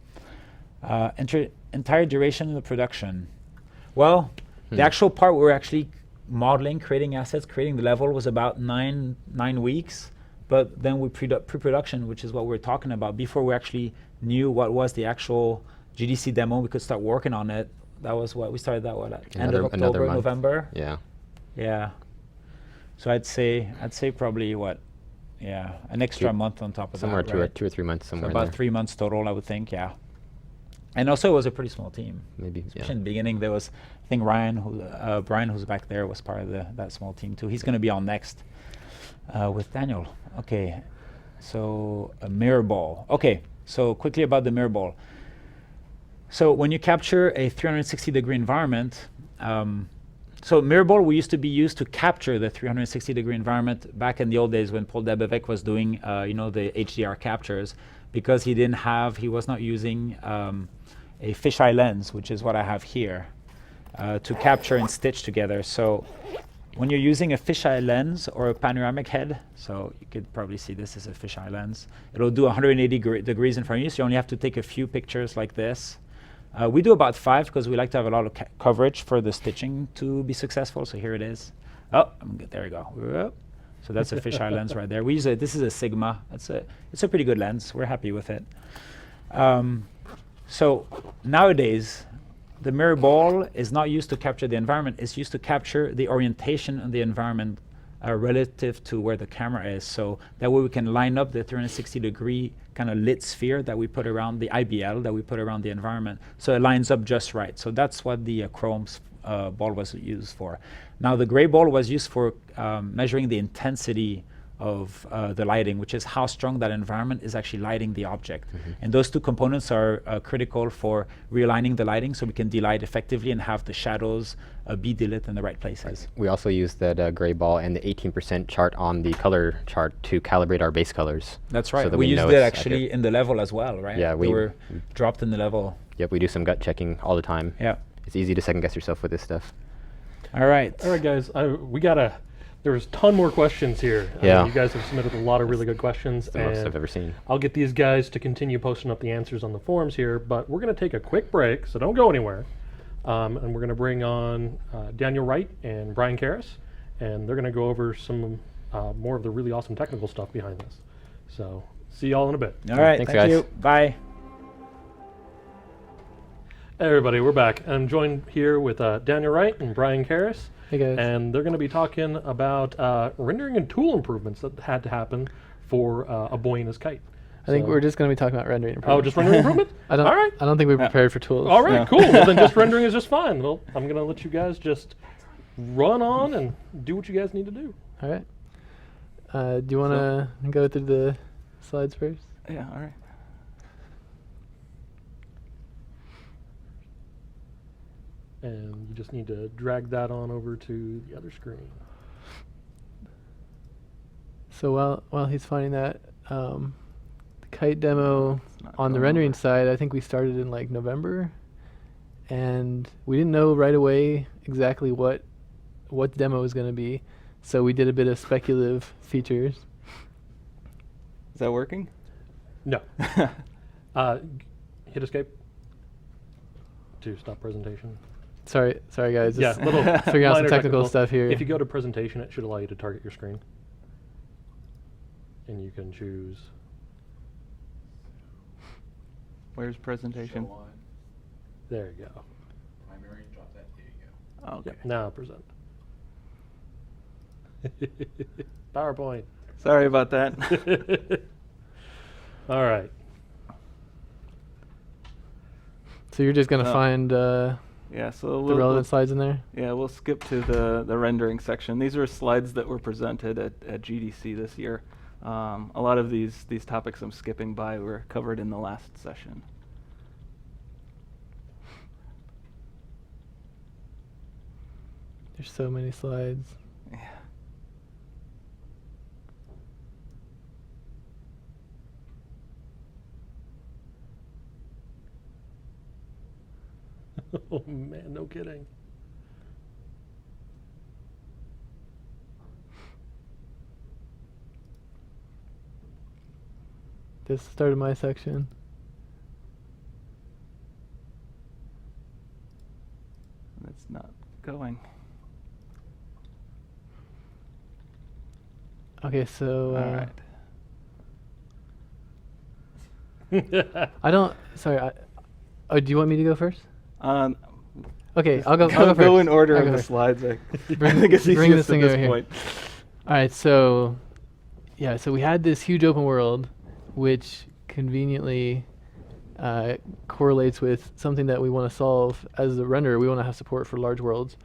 Entire duration of the production. Well, the actual part we're actually modeling, creating assets, creating the level was about nine weeks. But then we pre-production, which is what we're talking about, before we actually knew what was the actual GDC demo, we could start working on it. That was what we started that at end of October, month. November. Yeah. Yeah. So I'd say probably what? Yeah, an extra month on top of Somewhere that. Right? 2 or 3 months, somewhere So about there. 3 months total, I would think. Yeah. And also, it was a pretty small team. Maybe. Especially Yeah. in the beginning, there was, I think Brian, who's back there, was part of that small team too. He's going to be on next with Daniel. Okay, so a mirror ball. Okay, so quickly about the mirror ball. So when you capture a 360-degree environment, so mirror ball we used to be used to capture the 360-degree environment back in the old days when Paul Debevec was doing, the HDR captures, because he was not using a fisheye lens, which is what I have here, to capture and stitch together. So when you're using a fisheye lens or a panoramic head, so you could probably see this is a fisheye lens, it'll do 180 degrees in front of you, so you only have to take a few pictures like this. We do about 5 because we like to have a lot of coverage for the stitching to be successful. So here it is. Oh, there we go. Whoop. So that's a fisheye lens right there. We use this is a Sigma. It's a pretty good lens. We're happy with it. So nowadays, the mirror ball is not used to capture the environment. It's used to capture the orientation of the environment relative to where the camera is. So that way we can line up the 360-degree kind of lit sphere that we put around the IBL that we put around the environment. So it lines up just right. So that's what the chrome's ball was used for. Now the gray ball was used for measuring the intensity of the lighting, which is how strong that environment is actually lighting the object. And those two components are critical for realigning the lighting so we can delight effectively and have the shadows be delit in the right places. Right. We also use that gray ball and the 18% chart on the color chart to calibrate our base colors. That's right. So that we used know it it's actually accurate. in the level as well, right? Yeah, we were dropped in the level. Yep, we do some gut checking all the time. Yeah. It's easy to second guess yourself with this stuff. All right. All right, guys. There's a ton more questions here. Yeah. You guys have submitted a lot of really good questions. It's the most and I've ever seen. I'll get these guys to continue posting up the answers on the forums here, but we're going to take a quick break, so don't go anywhere. And we're going to bring on Daniel Wright and Brian Karis, and they're going to go over some more of the really awesome technical stuff behind this. So see y'all in a bit. All right. Thanks, Thank guys. you. Bye. Hey everybody, we're back. I'm joined here with Daniel Wright and Brian Karis. Hey guys. And they're going to be talking about rendering and tool improvements that had to happen for a Boy and His Kite. I think So- we're just going to be talking about rendering. Oh, just rendering improvement? I don't. All right. I don't think we're prepared for tools. All right, Yeah. cool. Well, then just rendering is just fine. Well, I'm going to let you guys just run on and do what you guys need to do. All right. Do you want to go through the slides first? Yeah. All right. And you just need to drag that on over to the other screen. So while he's finding that, the kite demo on the rendering side, I think we started in like November, and we didn't know right away exactly what the demo was going to be. So we did a bit of speculative features. Is that working? No. Hit escape to stop presentation. Sorry guys. Yeah, Just little figuring out some minor technical stuff here. If you go to presentation, it should allow you to target your screen. And you can choose. Where's presentation? There you go. Primary, drop that, there you go. Okay. Yep, now present. PowerPoint. Sorry about that. All right. So you're just gonna Oh. find Yeah, so the relevant slides in there. yeah, we'll skip to the rendering section. These are slides that were presented at GDC this year. A lot of these topics I'm skipping by were covered in the last session. There's so many slides. Yeah. Oh man, no kidding. This started my section. It's not going. Okay, so All right. I don't. Sorry. Oh, do you want me to go first? Um, Okay, I'll go. I'll go go first. in order I'll of go the first. slides. I Bring- think it's bring this easiest at thing this over here. point. All right, so yeah, so we had this huge open world, which conveniently correlates with something that we want to solve as a renderer. We want to have support for large worlds.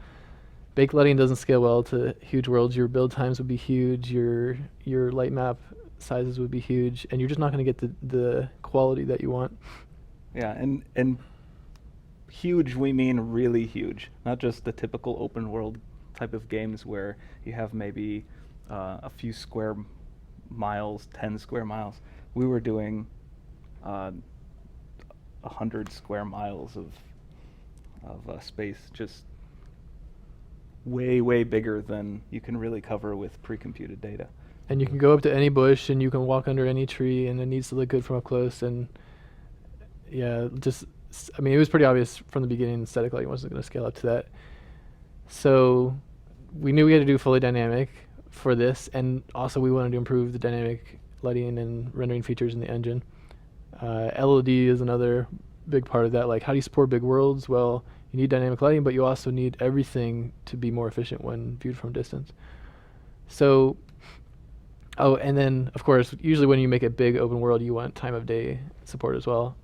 Baked lighting doesn't scale well to huge worlds. Your build times would be huge. Your light map sizes would be huge, and you're just not going to get the quality that you want. Yeah, and huge, we mean really huge, not just the typical open world type of games where you have maybe a few square miles, 10 square miles. We were doing 100 square miles of space, just way bigger than you can really cover with pre-computed data. And you can go up to any bush, and you can walk under any tree, and it needs to look good from up close. And yeah, I mean, it was pretty obvious from the beginning static lighting wasn't going to scale up to that. So we knew we had to do fully dynamic for this, and also we wanted to improve the dynamic lighting and rendering features in the engine. LOD is another big part of that. Like, how do you support big worlds? Well, you need dynamic lighting, but you also need everything to be more efficient when viewed from distance. So, oh, and then, of course, usually when you make a big open world, you want time of day support as well.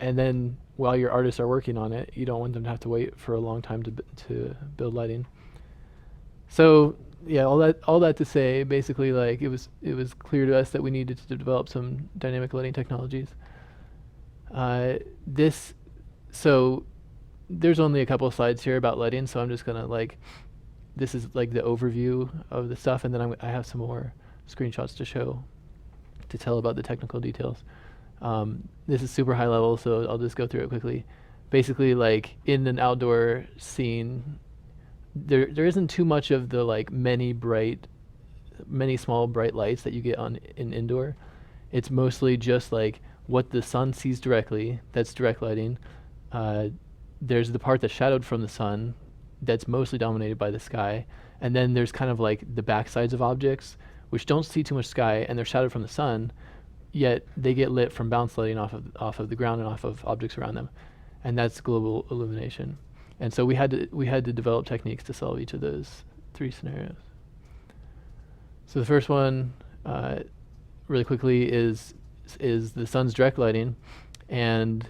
And then while your artists are working on it, you don't want them to have to wait for a long time to build lighting. So yeah, all that to say, basically, like, it was clear to us that we needed to develop some dynamic lighting technologies. So there's only a couple of slides here about lighting, so I'm just gonna this is like the overview of the stuff, and then I have some more screenshots to tell about the technical details. This is super high level, so I'll just go through it quickly. Basically, like, in an outdoor scene, there isn't too much of the many small bright lights that you get in indoor. It's mostly just like what the sun sees directly. That's direct lighting. There's the part that's shadowed from the sun, that's mostly dominated by the sky, and then there's kind of like the backsides of objects, which don't see too much sky, and they're shadowed from the sun, yet they get lit from bounce lighting off of the ground and off of objects around them, and that's global illumination. And so we had to develop techniques to solve each of those three scenarios. So the first one, really quickly, is the sun's direct lighting, and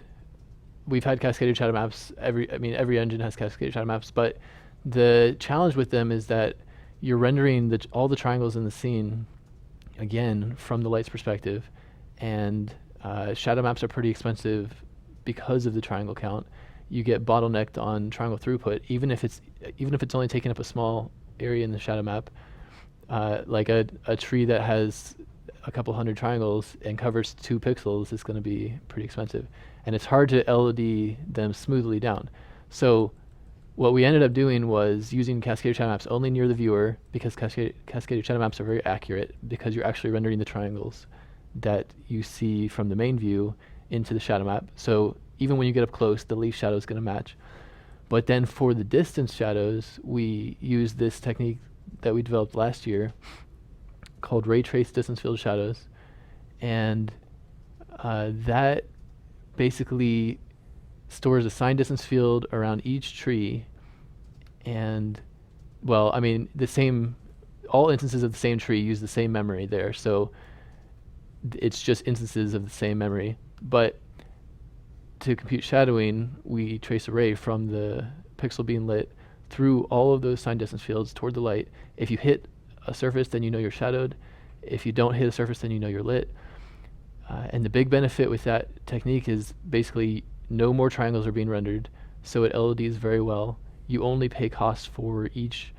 we've had cascaded shadow maps. Every engine has cascaded shadow maps, but the challenge with them is that you're rendering all the triangles in the scene again from the light's perspective, and shadow maps are pretty expensive because of the triangle count. You get bottlenecked on triangle throughput, even if it's only taking up a small area in the shadow map. Like a tree that has a couple hundred triangles and covers 2 pixels is going to be pretty expensive, and it's hard to LOD them smoothly down. So what we ended up doing was using cascaded shadow maps only near the viewer, because cascaded shadow maps are very accurate because you're actually rendering the triangles that you see from the main view into the shadow map. So even when you get up close, the leaf shadow is going to match. But then for the distance shadows, we use this technique that we developed last year called ray trace distance field shadows. And that basically stores a signed distance field around each tree. And, well, I mean, all instances of the same tree use the same memory there. So it's just instances of the same memory. But to compute shadowing, we trace a ray from the pixel being lit through all of those signed distance fields toward the light. If you hit a surface, then you know you're shadowed. If you don't hit a surface, then you know you're lit. And the big benefit with that technique is basically no more triangles are being rendered, so it LODs very well. You only pay cost for each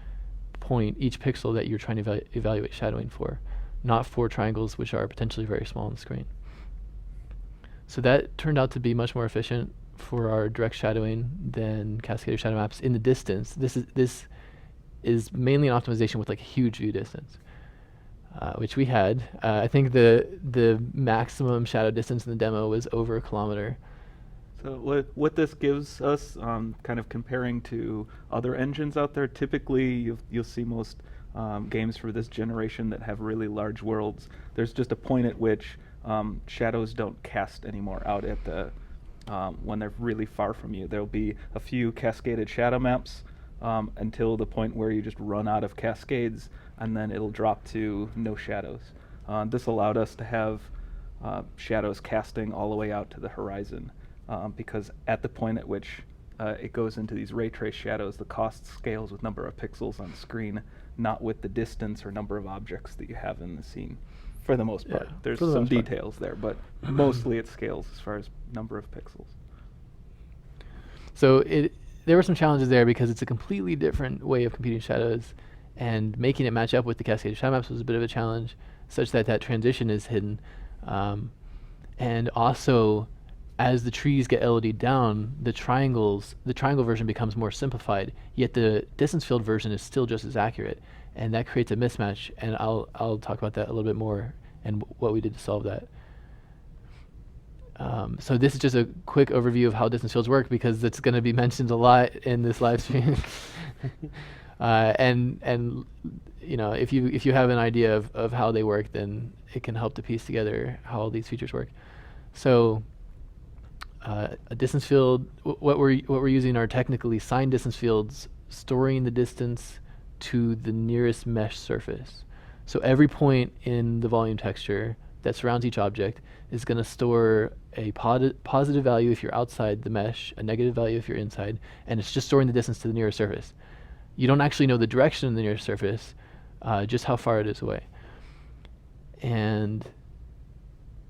point, each pixel that you're trying to evaluate shadowing for, not for triangles which are potentially very small on the screen. So that turned out to be much more efficient for our direct shadowing than cascaded shadow maps in the distance. This is mainly an optimization with like a huge view distance, which we had. I think the maximum shadow distance in the demo was over 1 kilometer. So what this gives us, kind of comparing to other engines out there, typically you'll see most games for this generation that have really large worlds. There's just a point at which shadows don't cast anymore out at the when they're really far from you. There'll be a few cascaded shadow maps until the point where you just run out of cascades, and then it'll drop to no shadows. This allowed us to have shadows casting all the way out to the horizon, because at the point at which it goes into these ray trace shadows, the cost scales with number of pixels on screen, not with the distance or number of objects that you have in the scene. For the most part. There's some details there, but mostly it scales as far as number of pixels. So there were some challenges there because it's a completely different way of computing shadows, and making it match up with the cascaded shadow maps was a bit of a challenge, such that that transition is hidden. And also, as the trees get LOD'd down, the triangle version becomes more simplified, yet the distance field version is still just as accurate. And that creates a mismatch, and I'll talk about that a little bit more and what we did to solve that. So this is just a quick overview of how distance fields work, because it's going to be mentioned a lot in this live stream. And you know, if you have an idea of how they work, then it can help to piece together how all these features work. So a distance field, what we're using are technically signed distance fields storing the distance to the nearest mesh surface. So every point in the volume texture that surrounds each object is going to store a positive value if you're outside the mesh, a negative value if you're inside, and it's just storing the distance to the nearest surface. You don't actually know the direction of the nearest surface, just how far it is away. And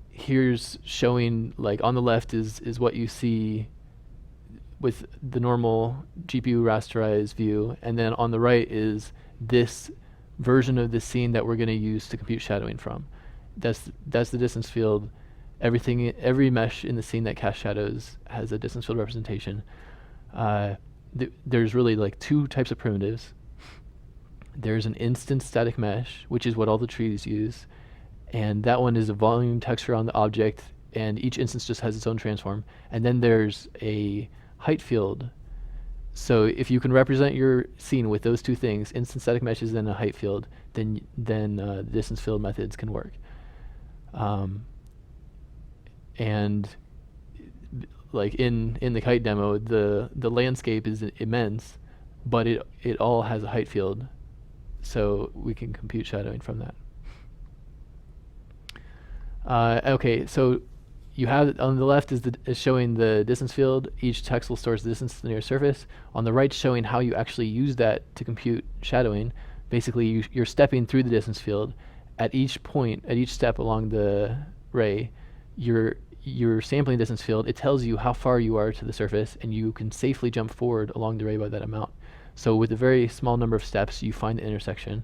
here's showing, like on the left is what you see with the normal GPU rasterized view, and then on the right is this version of the scene that we're going to use to compute shadowing from. That's the distance field. Every mesh in the scene that casts shadows has a distance field representation. There's really like two types of primitives. There's an instance static mesh, which is what all the trees use, and that one is a volume texture on the object, and each instance just has its own transform. And then there's a height field. So if you can represent your scene with those two things, instance static meshes and a height field, then the distance field methods can work. And like in the kite demo, the landscape is immense, but it all has a height field, so we can compute shadowing from that. Okay, so you have on the left is showing the distance field. Each texel stores the distance to the nearest surface. On the right, showing how you actually use that to compute shadowing. Basically, you're stepping through the distance field. At each point, at each step along the ray, you're sampling distance field. It tells you how far you are to the surface, and you can safely jump forward along the ray by that amount. So with a very small number of steps, you find the intersection,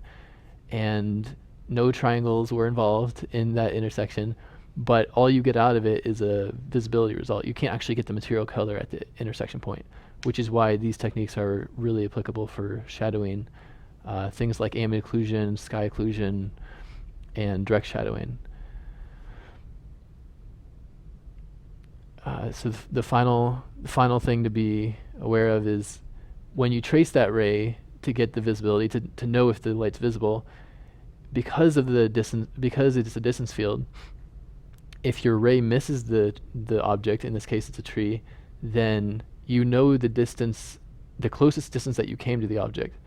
and no triangles were involved in that intersection, but all you get out of it is a visibility result. You can't actually get the material color at the intersection point, which is why these techniques are really applicable for shadowing things like ambient occlusion, sky occlusion, and direct shadowing. So the final thing to be aware of is when you trace that ray to get the visibility, to know if the light's visible, because of the distance, because it's a distance field, if your ray misses the object, in this case it's a tree, then you know the distance, the closest distance that you came to the object.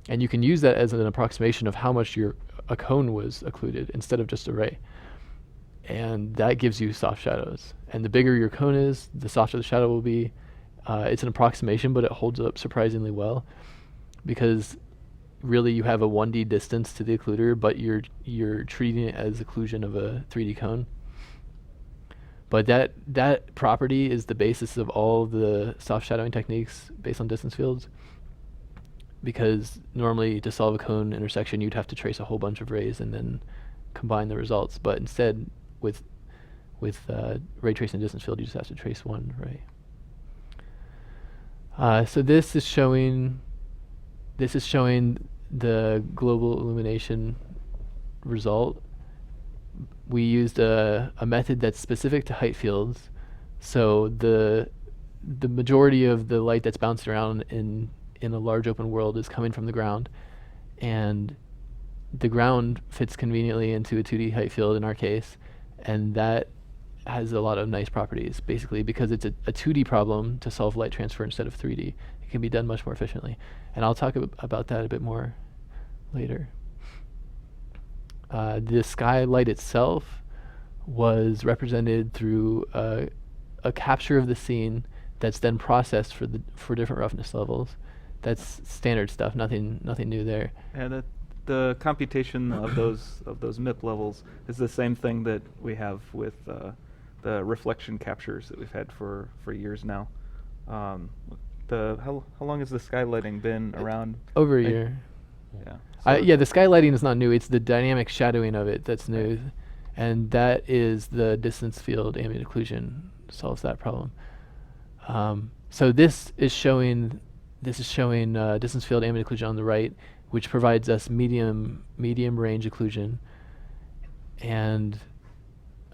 And you can use that as an approximation of how much a cone was occluded instead of just a ray. And that gives you soft shadows. And the bigger your cone is, the softer the shadow will be. It's an approximation, but it holds up surprisingly well, because really you have a 1D distance to the occluder, but you're treating it as occlusion of a 3D cone. But that property is the basis of all the soft shadowing techniques based on distance fields, because normally to solve a cone intersection you'd have to trace a whole bunch of rays and then combine the results. But instead, with ray tracing distance field, you just have to trace one ray. So this is showing the global illumination result. We used a method that's specific to height fields. So the majority of the light that's bouncing around in a large open world is coming from the ground, and the ground fits conveniently into a 2D height field in our case, and that has a lot of nice properties, basically because it's a 2D problem to solve light transfer instead of 3D. It can be done much more efficiently, and I'll talk about that a bit more later. The skylight itself was represented through a capture of the scene that's then processed for different roughness levels. That's standard stuff, nothing new there. And the computation of those MIP levels is the same thing that we have with the reflection captures that we've had for years now. How long has the skylighting been around? Over a year. Yeah. The skylighting is not new. It's the dynamic shadowing of it that's new, and that is the distance field ambient occlusion solves that problem. So this is showing distance field ambient occlusion on the right, which provides us medium range occlusion, and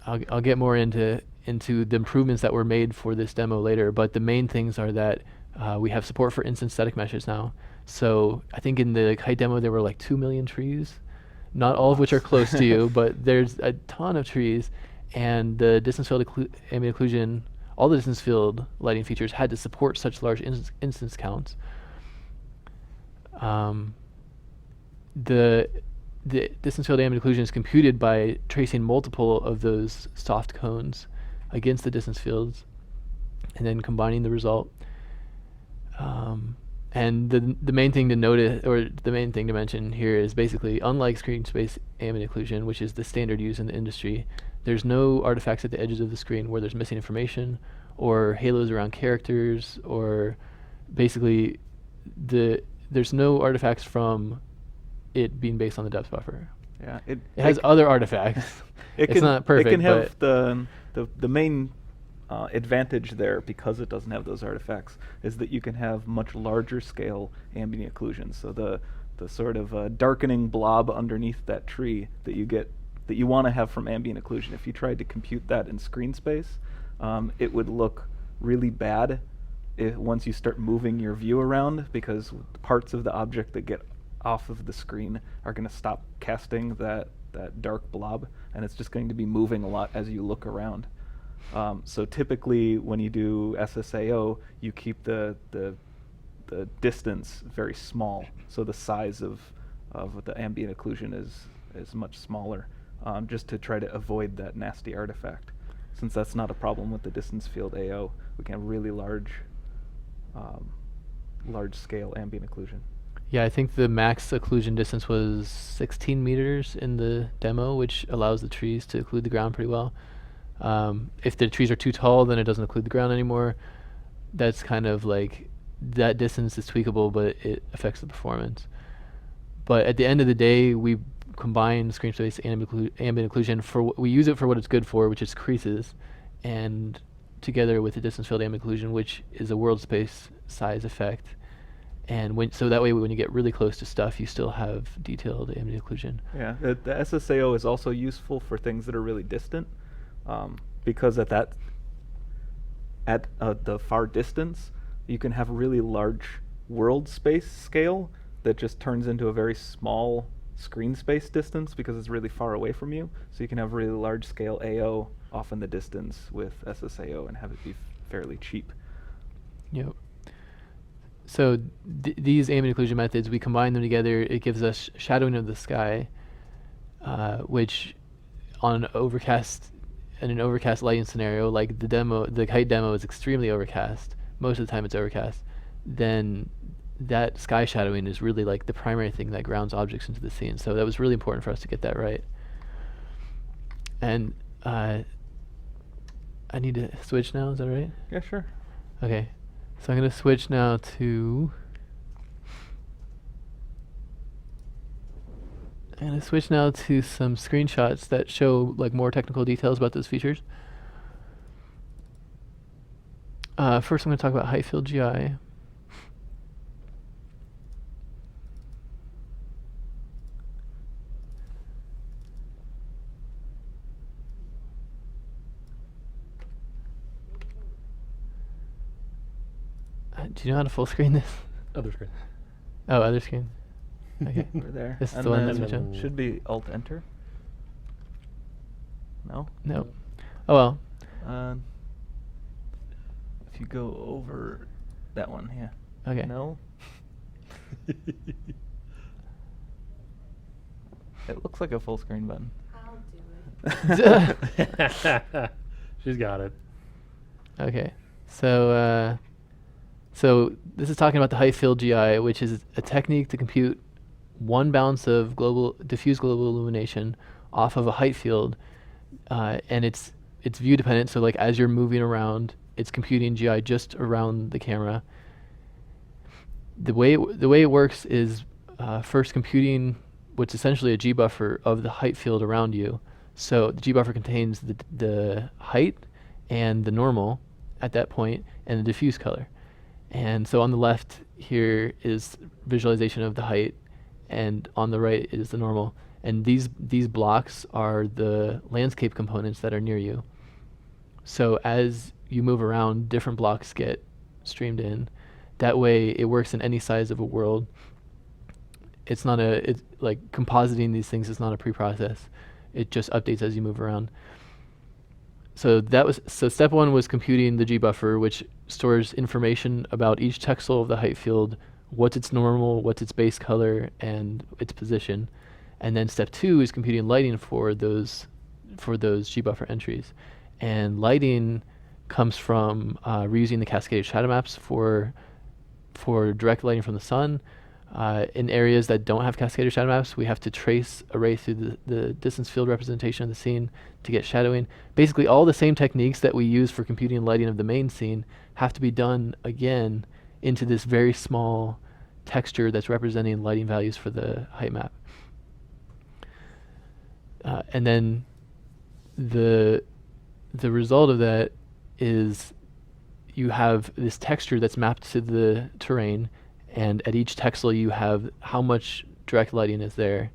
I'll get more into the improvements that were made for this demo later. But the main things are that we have support for instant static meshes now. So I think in the kite demo there were like 2 million trees, not all of which are close to you, but there's a ton of trees, and the distance field ambient occlusion, all the distance field lighting features had to support such large instance counts. The distance field ambient occlusion is computed by tracing multiple of those soft cones against the distance fields and then combining the result. And the main thing to notice, or the main thing to mention here, is basically, unlike screen space ambient occlusion, which is the standard used in the industry, there's no artifacts at the edges of the screen where there's missing information or halos around characters, or basically there's no artifacts from it being based on the depth buffer. Yeah, it has other artifacts. It's not perfect. It can have the main advantage there, because it doesn't have those artifacts, is that you can have much larger scale ambient occlusion. So the sort of darkening blob underneath that tree that you want to have from ambient occlusion, if you tried to compute that in screen space, it would look really bad once you start moving your view around, because parts of the object that get off of the screen are going to stop casting that dark blob, and it's just going to be moving a lot as you look around. So typically when you do SSAO, you keep the distance very small, so the size of the ambient occlusion is much smaller, just to try to avoid that nasty artifact. Since that's not a problem with the distance field AO, we can have really large scale ambient occlusion. Yeah, I think the max occlusion distance was 16 meters in the demo, which allows the trees to occlude the ground pretty well. If the trees are too tall, then it doesn't occlude the ground anymore. That's kind of like, that distance is tweakable, but it affects the performance. But at the end of the day, we combine screen space and ambient occlusion we use it for what it's good for, which is creases, and together with the distance field ambient occlusion, which is a world space size effect. And so that way, when you get really close to stuff, you still have detailed ambient occlusion. Yeah, the SSAO is also useful for things that are really distant, because at at the far distance, you can have really large world space scale that just turns into a very small screen space distance because it's really far away from you. So you can have really large scale AO off in the distance with SSAO and have it be fairly cheap. Yep. So these ambient occlusion methods, we combine them together. It gives us shadowing of the sky, which on an overcast lighting scenario, like the kite demo is extremely overcast. Most of the time it's overcast. Then that sky shadowing is really like the primary thing that grounds objects into the scene. So that was really important for us to get that right. And I need to switch now, is that right? Yeah, sure. Okay. So I'm going to switch now to... I'm going to switch now to some screenshots that show like more technical details about those features. First I'm going to talk about height field GI. Do you know how to full screen this? Other screen. Oh, other screen. Okay. Over there. This is And the one then that's and shown. then- should be Alt Enter. No? No. Oh well. If you go over that one, yeah. Okay. No? It looks like a full screen button. I'll do it. She's got it. Okay. So so this is talking about the height field GI, which is a technique to compute one bounce of diffuse global illumination off of a height field, and it's view dependent. So like as you're moving around, it's computing GI just around the camera. The way it works is first computing what's essentially a G buffer of the height field around you. So the G buffer contains the height and the normal at that point and the diffuse color. And so on the left here is visualization of the height, and on the right is the normal. And these blocks are the landscape components that are near you. So as you move around, different blocks get streamed in. That way it works in any size of a world. It's like compositing these things is not a pre-process. It just updates as you move around. So step one was computing the G buffer, which stores information about each texel of the height field, what's its normal, what's its base color, and its position. And then step two is computing lighting for those G buffer entries. And lighting comes from reusing the cascaded shadow maps for direct lighting from the sun. In areas that don't have cascaded shadow maps, we have to trace a ray through the distance field representation of the scene to get shadowing. Basically, all the same techniques that we use for computing lighting of the main scene have to be done again into this very small texture that's representing lighting values for the height map. And then the result of that is you have this texture that's mapped to the terrain, and at each texel you have how much direct lighting is there.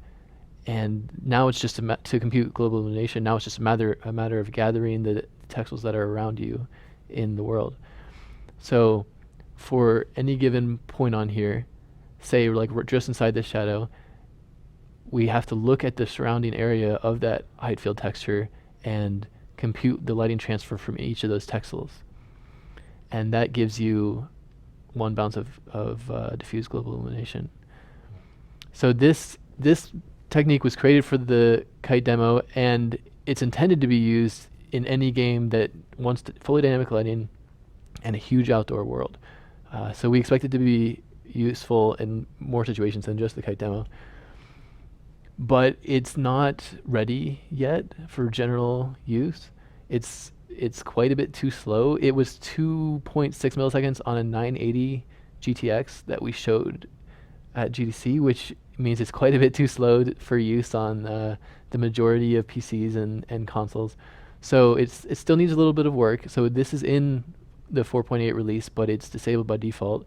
And now it's just to compute global illumination. Now it's just a matter of gathering the texels that are around you in the world. So for any given point on here, say like we're just inside this shadow, we have to look at the surrounding area of that height field texture and compute the lighting transfer from each of those texels. And that gives you one bounce of diffuse global illumination. So this technique was created for the kite demo, and it's intended to be used in any game that wants fully dynamic lighting and a huge outdoor world. So we expect it to be useful in more situations than just the kite demo. But it's not ready yet for general use. It's quite a bit too slow. It was 2.6 milliseconds on a 980 GTX that we showed at GDC, which means it's quite a bit too slow for use on the majority of PCs and consoles. So it still needs a little bit of work. So this is in the 4.8 release, but it's disabled by default.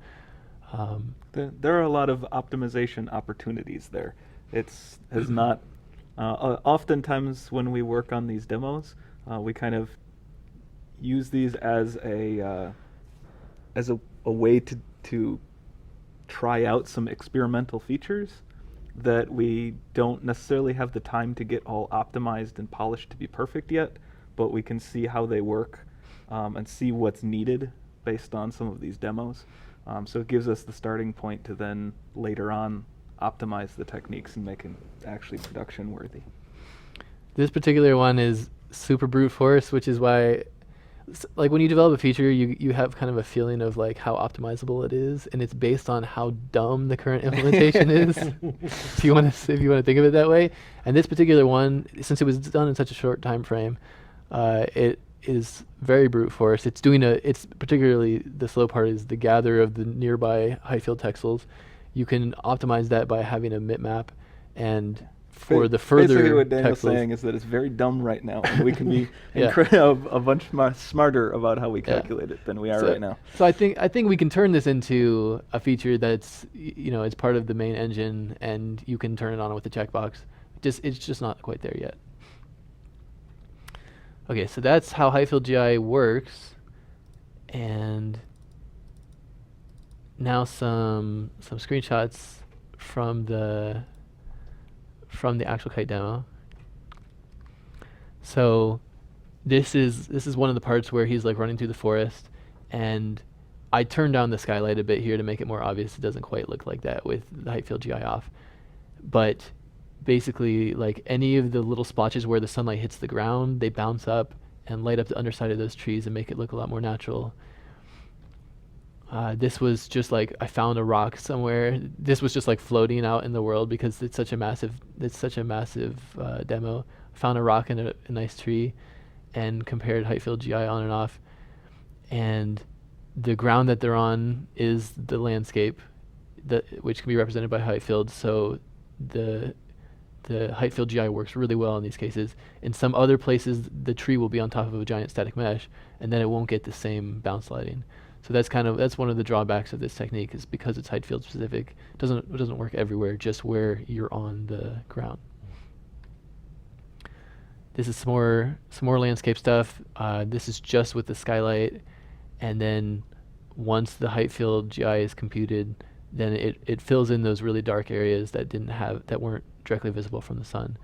There are a lot of optimization opportunities there. It's has not. Oftentimes when we work on these demos, we kind of use these as a way to try out some experimental features that we don't necessarily have the time to get all optimized and polished to be perfect yet, but we can see how they work and see what's needed based on some of these demos. So it gives us the starting point to then later on optimize the techniques and make it actually production worthy. This particular one is super brute force, which is why, like, when you develop a feature, you have kind of a feeling of like how optimizable it is, and it's based on how dumb the current implementation is. If you want to think of it that way. And this particular one, since it was done in such a short time frame, it is very brute force. It's particularly the slow part is the gather of the nearby height field texels. You can optimize that by having a bitmap, and for the further basically what Daniel's texels, saying is that it's very dumb right now, and we can be Yeah. a bunch smarter about how we calculate it than we are right now. So I think we can turn this into a feature that's it's part of the main engine, and you can turn it on with the checkbox. It's just not quite there yet. Okay, so that's how Highfield GI works, and now some screenshots from the actual kite demo. So this is one of the parts where he's like running through the forest, and I turned down the skylight a bit here to make it more obvious. It doesn't quite look like that with the Highfield GI off, but basically, like, any of the little splotches where the sunlight hits the ground, they bounce up and light up the underside of those trees and make it look a lot more natural. This was just like I found a rock somewhere. This was just like floating out in the world because it's such a massive demo. Found a rock in a nice tree, and compared Highfield GI on and off. And the ground that they're on is the landscape, which can be represented by Highfield. So the Highfield GI works really well in these cases. In some other places, the tree will be on top of a giant static mesh, and then it won't get the same bounce lighting. So that's one of the drawbacks of this technique, is because it's height field specific. It doesn't work everywhere, just where you're on the ground. This is some more landscape stuff. This is just with the skylight, and then once the height field GI is computed, then it fills in those really dark areas that weren't directly visible from the sun.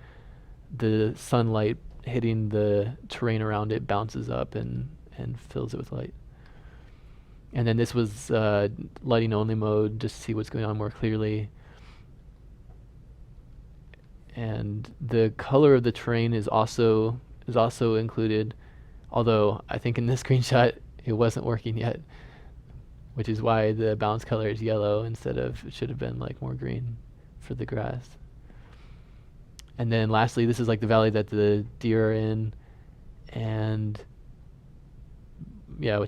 The sunlight hitting the terrain around it bounces up and fills it with light. And then this was lighting only mode, just to see what's going on more clearly. And the color of the terrain is also included, although I think in this screenshot it wasn't working yet, which is why the balance color is yellow instead of, it should have been like more green for the grass. And then lastly, this is like the valley that the deer are in, and yeah,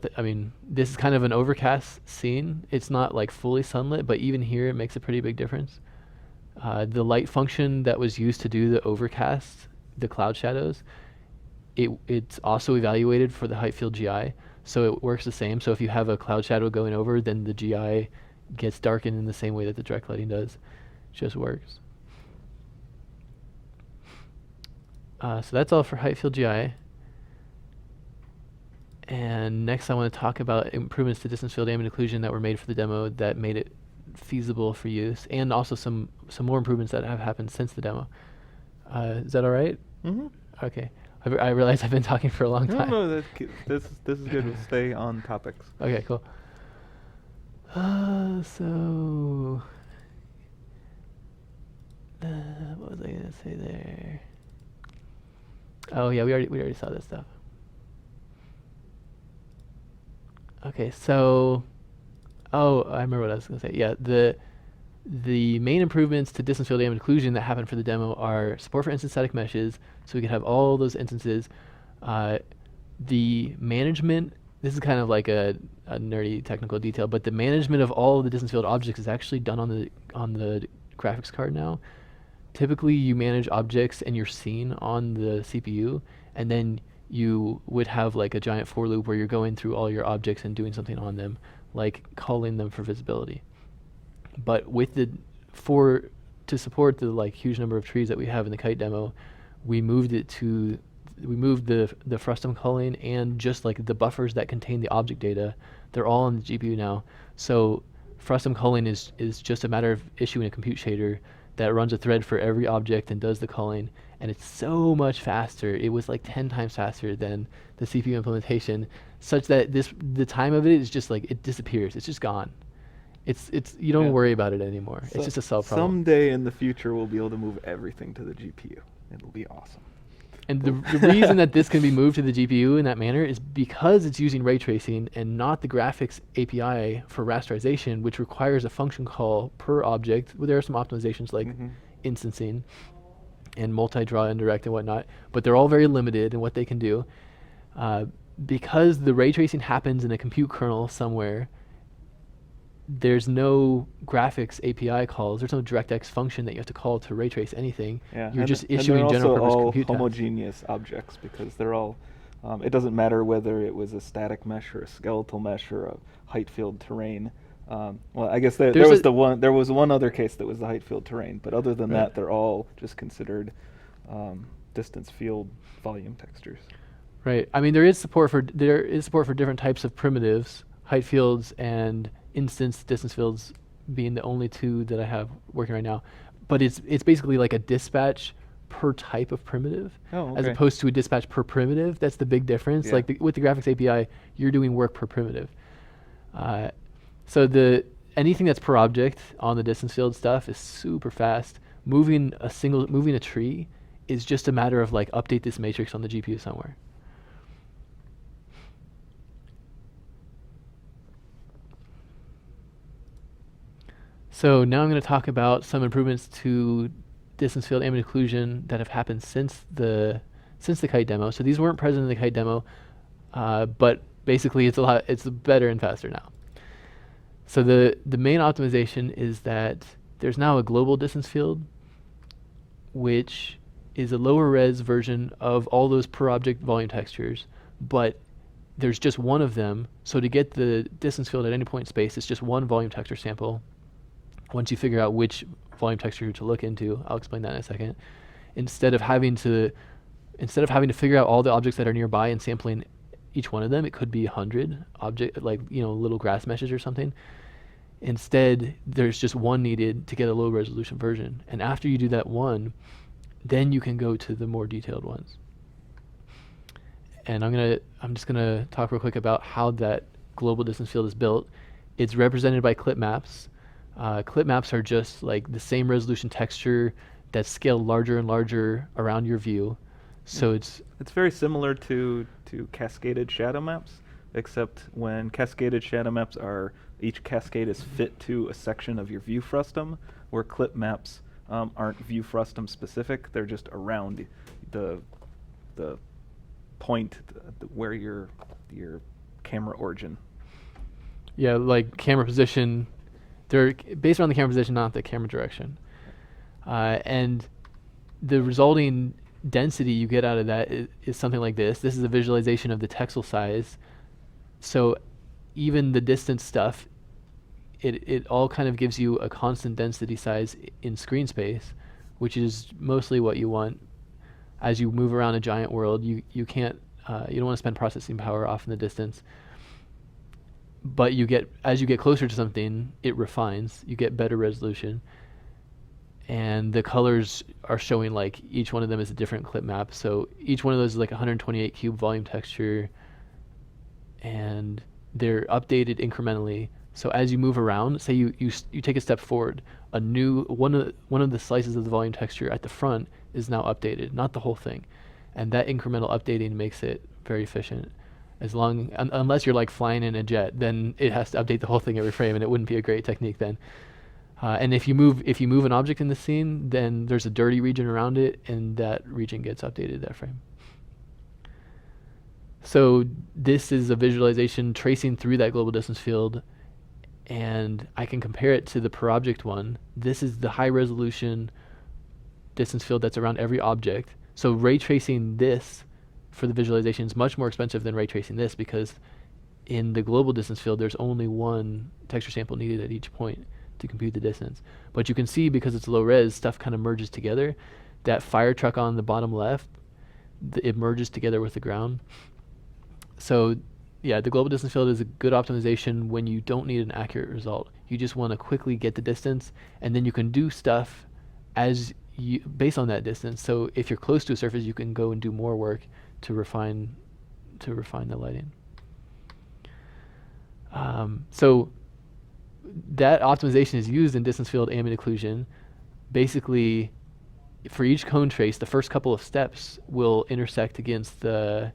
this is kind of an overcast scene. It's not like fully sunlit, but even here it makes a pretty big difference. The light function that was used to do the overcast, the cloud shadows, it's also evaluated for the Highfield GI, so it works the same. So if you have a cloud shadow going over, then the GI gets darkened in the same way that the direct lighting does. It just works. So that's all for Highfield GI. And next I want to talk about improvements to distance field ambient occlusion that were made for the demo that made it feasible for use, and also some more improvements that have happened since the demo. Is that all right? Mm-hmm. Okay. I realize I've been talking for a long time. No, this is good. We'll stay on topics. Okay, cool. So what was I gonna say there? Oh yeah, we already saw this stuff. Okay, so I remember what I was gonna say. Yeah, the main improvements to distance field ambient occlusion that happened for the demo are support for instant static meshes, so we could have all those instances. The management, this is kind of like a nerdy technical detail, but the management of all of the distance field objects is actually done on the graphics card now. Typically, you manage objects in your scene on the CPU, and then you would have like a giant for loop where you're going through all your objects and doing something on them, like calling them for visibility. But with to support the like huge number of trees that we have in the kite demo, we moved it to we moved the frustum culling and just like the buffers that contain the object data. They're all on the GPU now. So frustum culling is just a matter of issuing a compute shader that runs a thread for every object and does the culling, and it's so much faster. It was like 10 times faster than the CPU implementation, such that the time of it is just like it disappears. It's just gone. It's you don't worry about it anymore. It's just a solved problem. Someday in the future, we'll be able to move everything to the GPU. It'll be awesome. And the reason that this can be moved to the GPU in that manner is because it's using ray tracing and not the graphics API for rasterization, which requires a function call per object. Well, there are some optimizations like instancing and multi-draw indirect and whatnot, but they're all very limited in what they can do. Because the ray tracing happens in a compute kernel somewhere, there's no graphics API calls. There's no DirectX function that you have to call to ray trace anything. Yeah, You're just and issuing they're general also purpose all compute tasks. homogeneous objects because they're all. It doesn't matter whether it was a static mesh or a skeletal mesh or a height field terrain. Well, I guess there was one other case that was the height field terrain, but other than that, they're all just considered distance field volume textures. Right. I mean, there is support for different types of primitives, height fields and instance distance fields being the only two that I have working right now. But it's basically like a dispatch per type of primitive, as opposed to a dispatch per primitive. That's the big difference. Yeah. Like with the graphics API, you're doing work per primitive. So anything that's per object on the distance field stuff is super fast. Moving a tree is just a matter of like update this matrix on the GPU somewhere. So now I'm going to talk about some improvements to distance field ambient occlusion that have happened since the kite demo. So these weren't present in the kite demo, but basically it's better and faster now. So the main optimization is that there's now a global distance field, which is a lower res version of all those per object volume textures, but there's just one of them. So to get the distance field at any point in space, it's just one volume texture sample. Once you figure out which volume texture to look into, I'll explain that in a second. Instead of having to figure out all the objects that are nearby and sampling each one of them, it could be 100 object, like little grass meshes or something. Instead, there's just one needed to get a low resolution version. And after you do that one, then you can go to the more detailed ones. And I'm just gonna talk real quick about how that global distance field is built. It's represented by clip maps. Clip maps are just like the same resolution texture that's scaled larger and larger around your view. So it's very similar to cascaded shadow maps, except when cascaded shadow maps each cascade is fit to a section of your view frustum, where clip maps aren't view frustum specific. They're just around the point where your camera origin. Yeah, like camera position. They're based around the camera position, not the camera direction. And the resulting density you get out of that is something like this. This is a visualization of the texel size. So even the distance stuff, it all kind of gives you a constant density size in screen space, which is mostly what you want. As you move around a giant world, you can't, you don't want to spend processing power off in the distance. But as you get closer to something, it refines. You get better resolution, and the colors are showing like each one of them is a different clip map. So each one of those is like 128 cube volume texture, and they're updated incrementally. So as you move around, say you take a step forward, a new one of the slices of the volume texture at the front is now updated, not the whole thing, and that incremental updating makes it very efficient. Unless you're like flying in a jet, then it has to update the whole thing every frame, and it wouldn't be a great technique then. And if you move an object in the scene, then there's a dirty region around it, and that region gets updated that frame. So this is a visualization tracing through that global distance field, and I can compare it to the per object one. This is the high resolution distance field that's around every object. So ray tracing this for the visualization is much more expensive than ray tracing this, because in the global distance field there's only one texture sample needed at each point to compute the distance. But you can see, because it's low res, stuff kind of merges together. That fire truck on the bottom left, it merges together with the ground. So yeah, the global distance field is a good optimization when you don't need an accurate result. You just want to quickly get the distance, and then you can do stuff based on that distance. So if you're close to a surface, you can go and do more work to refine the lighting. So that optimization is used in distance field ambient occlusion. Basically, for each cone trace, the first couple of steps will intersect against the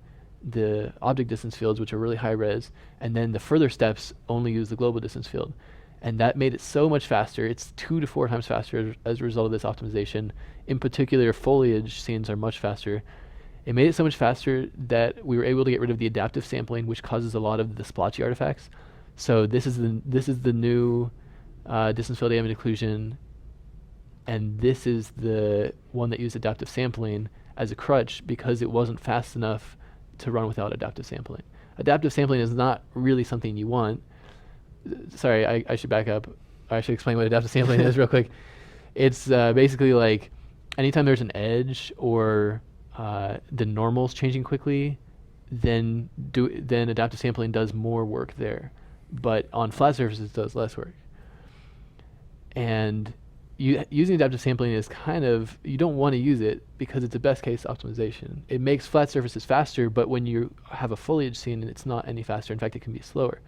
object distance fields, which are really high res, and then the further steps only use the global distance field. And that made it so much faster. It's 2 to 4 times faster as a result of this optimization. In particular, foliage scenes are much faster. It made it so much faster that we were able to get rid of the adaptive sampling, which causes a lot of the splotchy artifacts. So this is the new distance field ambient occlusion, and this is the one that used adaptive sampling as a crutch because it wasn't fast enough to run without adaptive sampling. Adaptive sampling is not really something you want. Sorry, I should back up. I should explain what adaptive sampling is real quick. It's basically like anytime there's an edge or the normal's changing quickly, then adaptive sampling does more work there. But on flat surfaces, it does less work. And using adaptive sampling is you don't want to use it because it's a best case optimization. It makes flat surfaces faster, but when you have a foliage scene, it's not any faster. In fact, it can be slower.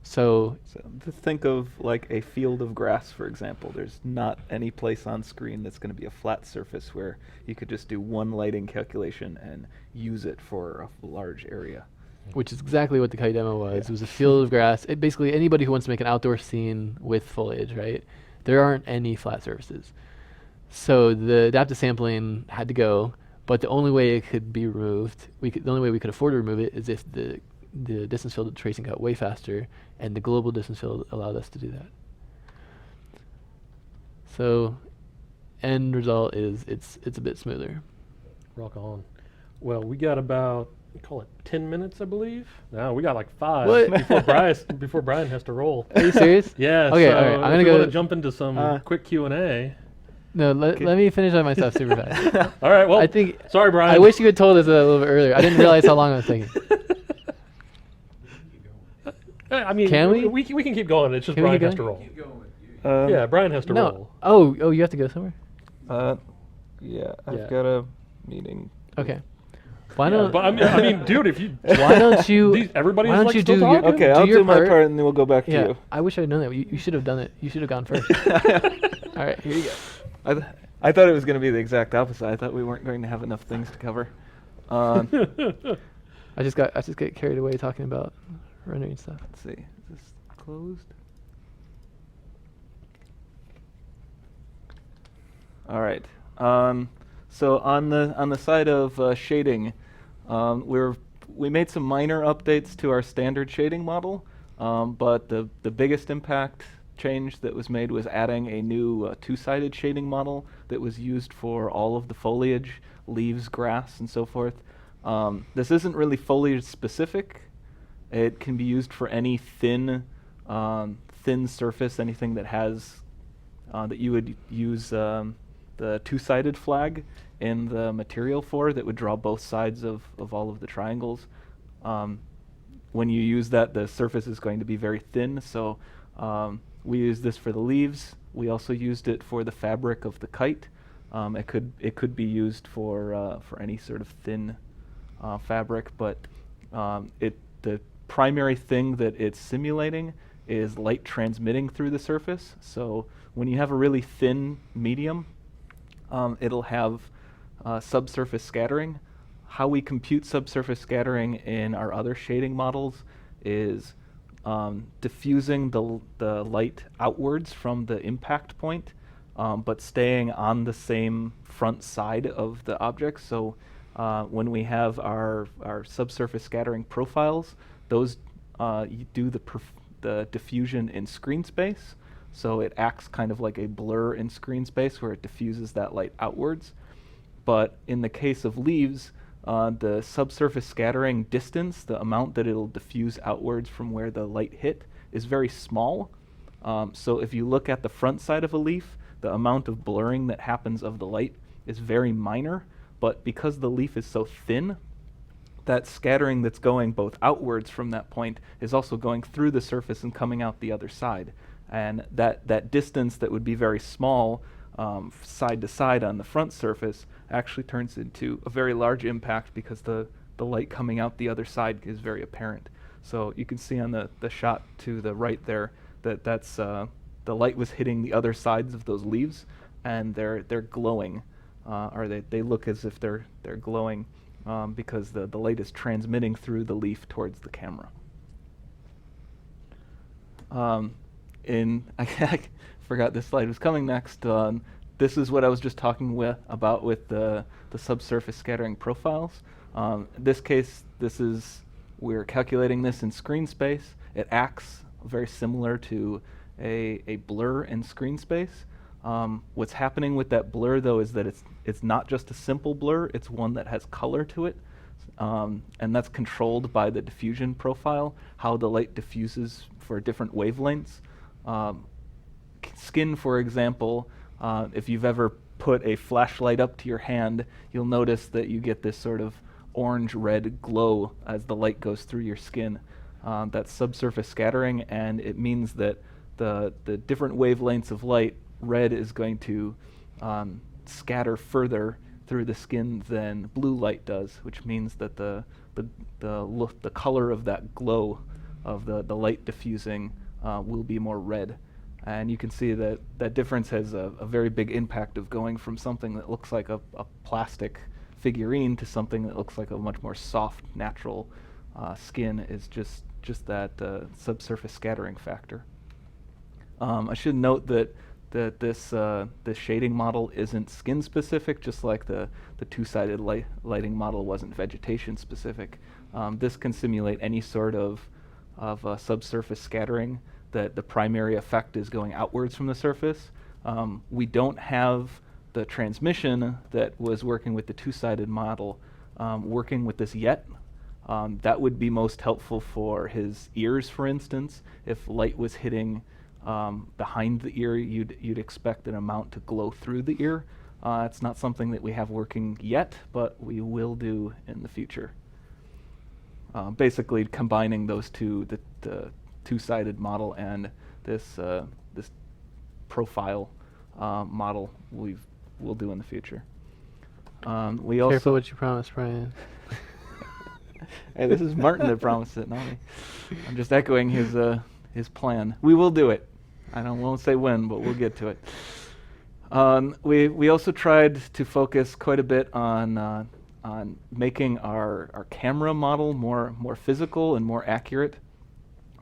So to think of like a field of grass, for example, there's not any place on screen that's going to be a flat surface where you could just do one lighting calculation and use it for a large area. Which is exactly what the kite demo was. Yeah. It was a field of grass. Basically, anybody who wants to make an outdoor scene with foliage, right? There aren't any flat surfaces. So the adaptive sampling had to go, but the only way it could be removed, the only way we could afford to remove it is if the distance field tracing got way faster, and the global distance field allowed us to do that. So end result is it's a bit smoother. Rock on. Well, we got about, call it 10 minutes, I believe. No, we got like 5 What? before Brian has to roll. Are you serious? Yeah. Okay, so all right. I'm gonna go jump into some quick Q&A. No, let me finish on my stuff super fast. All right. Well, I think. Sorry, Brian. I wish you had told us a little bit earlier. I didn't realize how long I was taking. I mean, can we? We can keep going. It's just Can we Brian keep has to going? roll. Yeah, Brian has to roll. Oh, you have to go somewhere? Yeah, Yeah. I've got a meeting. Okay. Why Yeah, don't? but I mean, dude, if you Why don't you? everybody's why don't like you still do talking? Okay, do I'll your do my part. part and then we'll go back to Yeah, you. I wish I'd known that. You should have done it. You should have gone first. All right, here you go. I thought it was going to be the exact opposite. I thought we weren't going to have enough things to cover. I just get carried away talking about rendering stuff. Let's see. Is this closed? All right. So on the side of shading, we made some minor updates to our standard shading model, but the biggest impact change that was made was adding a new two-sided shading model that was used for all of the foliage, leaves, grass, and so forth. This isn't really foliage specific. It can be used for any thin surface, anything that has that you would use the two-sided flag in the material for that would draw both sides of all of the triangles. When you use that, the surface is going to be very thin, so we use this for the leaves. We also used it for the fabric of the kite. It could be used for any sort of thin fabric, but the primary thing that it's simulating is light transmitting through the surface. So when you have a really thin medium, it'll have subsurface scattering. How we compute subsurface scattering in our other shading models is diffusing the light outwards from the impact point, but staying on the same front side of the object. So when we have our subsurface scattering profiles, those you do the diffusion in screen space. So it acts kind of like a blur in screen space where it diffuses that light outwards. But in the case of leaves, the subsurface scattering distance, the amount that it'll diffuse outwards from where the light hit, is very small. So if you look at the front side of a leaf, the amount of blurring that happens of the light is very minor. but because the leaf is so thin, that scattering that's going both outwards from that point is also going through the surface and coming out the other side. And that distance that would be very small side to side on the front surface actually turns into a very large impact because the light coming out the other side is very apparent. So you can see on the shot to the right there that that's the light was hitting the other sides of those leaves, and they're glowing, or they look as if they're glowing because the light is transmitting through the leaf towards the camera. I forgot this slide was coming next. This is what I was just talking about with the subsurface scattering profiles. In this case, we're calculating this in screen space. It acts very similar to a blur in screen space. What's happening with that blur, though, is that it's not just a simple blur, it's one that has color to it. And that's controlled by the diffusion profile, how the light diffuses for different wavelengths. Skin, for example, if you've ever put a flashlight up to your hand, you'll notice that you get this sort of orange-red glow as the light goes through your skin. That's subsurface scattering, and it means that the different wavelengths of light, red is going to scatter further through the skin than blue light does, which means that the color of that glow of the light diffusing will be more red. And you can see that difference has a very big impact of going from something that looks like a plastic figurine to something that looks like a much more soft, natural skin, is just that subsurface scattering factor. I should note that this shading model isn't skin specific, just like the two-sided lighting model wasn't vegetation specific. This can simulate any sort of subsurface scattering that the primary effect is going outwards from the surface. We don't have the transmission that was working with the two-sided model working with this yet. That would be most helpful for his ears, for instance. If light was hitting behind the ear, you'd expect an amount to glow through the ear. It's not something that we have working yet, but we will do in the future. Basically combining those two, the two-sided model and this profile model we'll do in the future. We Careful also what you promise, Brian. Hey, this is Martin that promised it, not me. I'm just echoing his plan. We will do it. Won't say when, but we'll get to it. We also tried to focus quite a bit on making our camera model more physical and more accurate.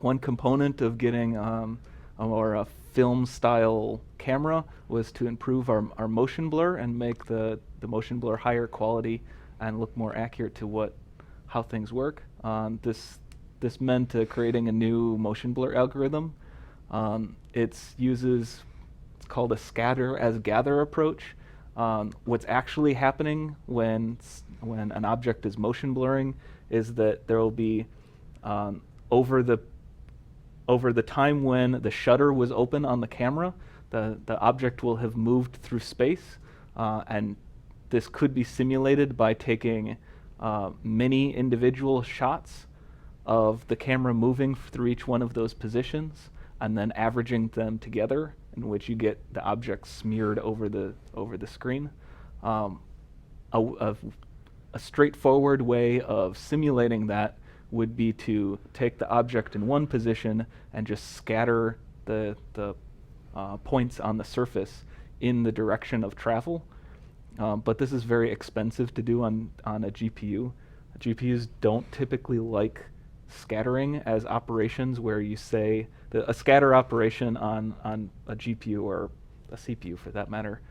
One component of getting a more film-style camera was to improve our motion blur and make the motion blur higher quality and look more accurate to how things work. This meant creating a new motion blur algorithm. It's called a scatter as gather approach. What's actually happening when an object is motion blurring is that there will be over the time when the shutter was open on the camera, the object will have moved through space, and this could be simulated by taking many individual shots of the camera moving through each one of those positions and then averaging them together, in which you get the object smeared over the screen. A straightforward way of simulating that would be to take the object in one position and just scatter the points on the surface in the direction of travel. But this is very expensive to do on a GPU. GPUs don't typically like scattering as operations where you say a scatter operation on a GPU or a CPU for that matter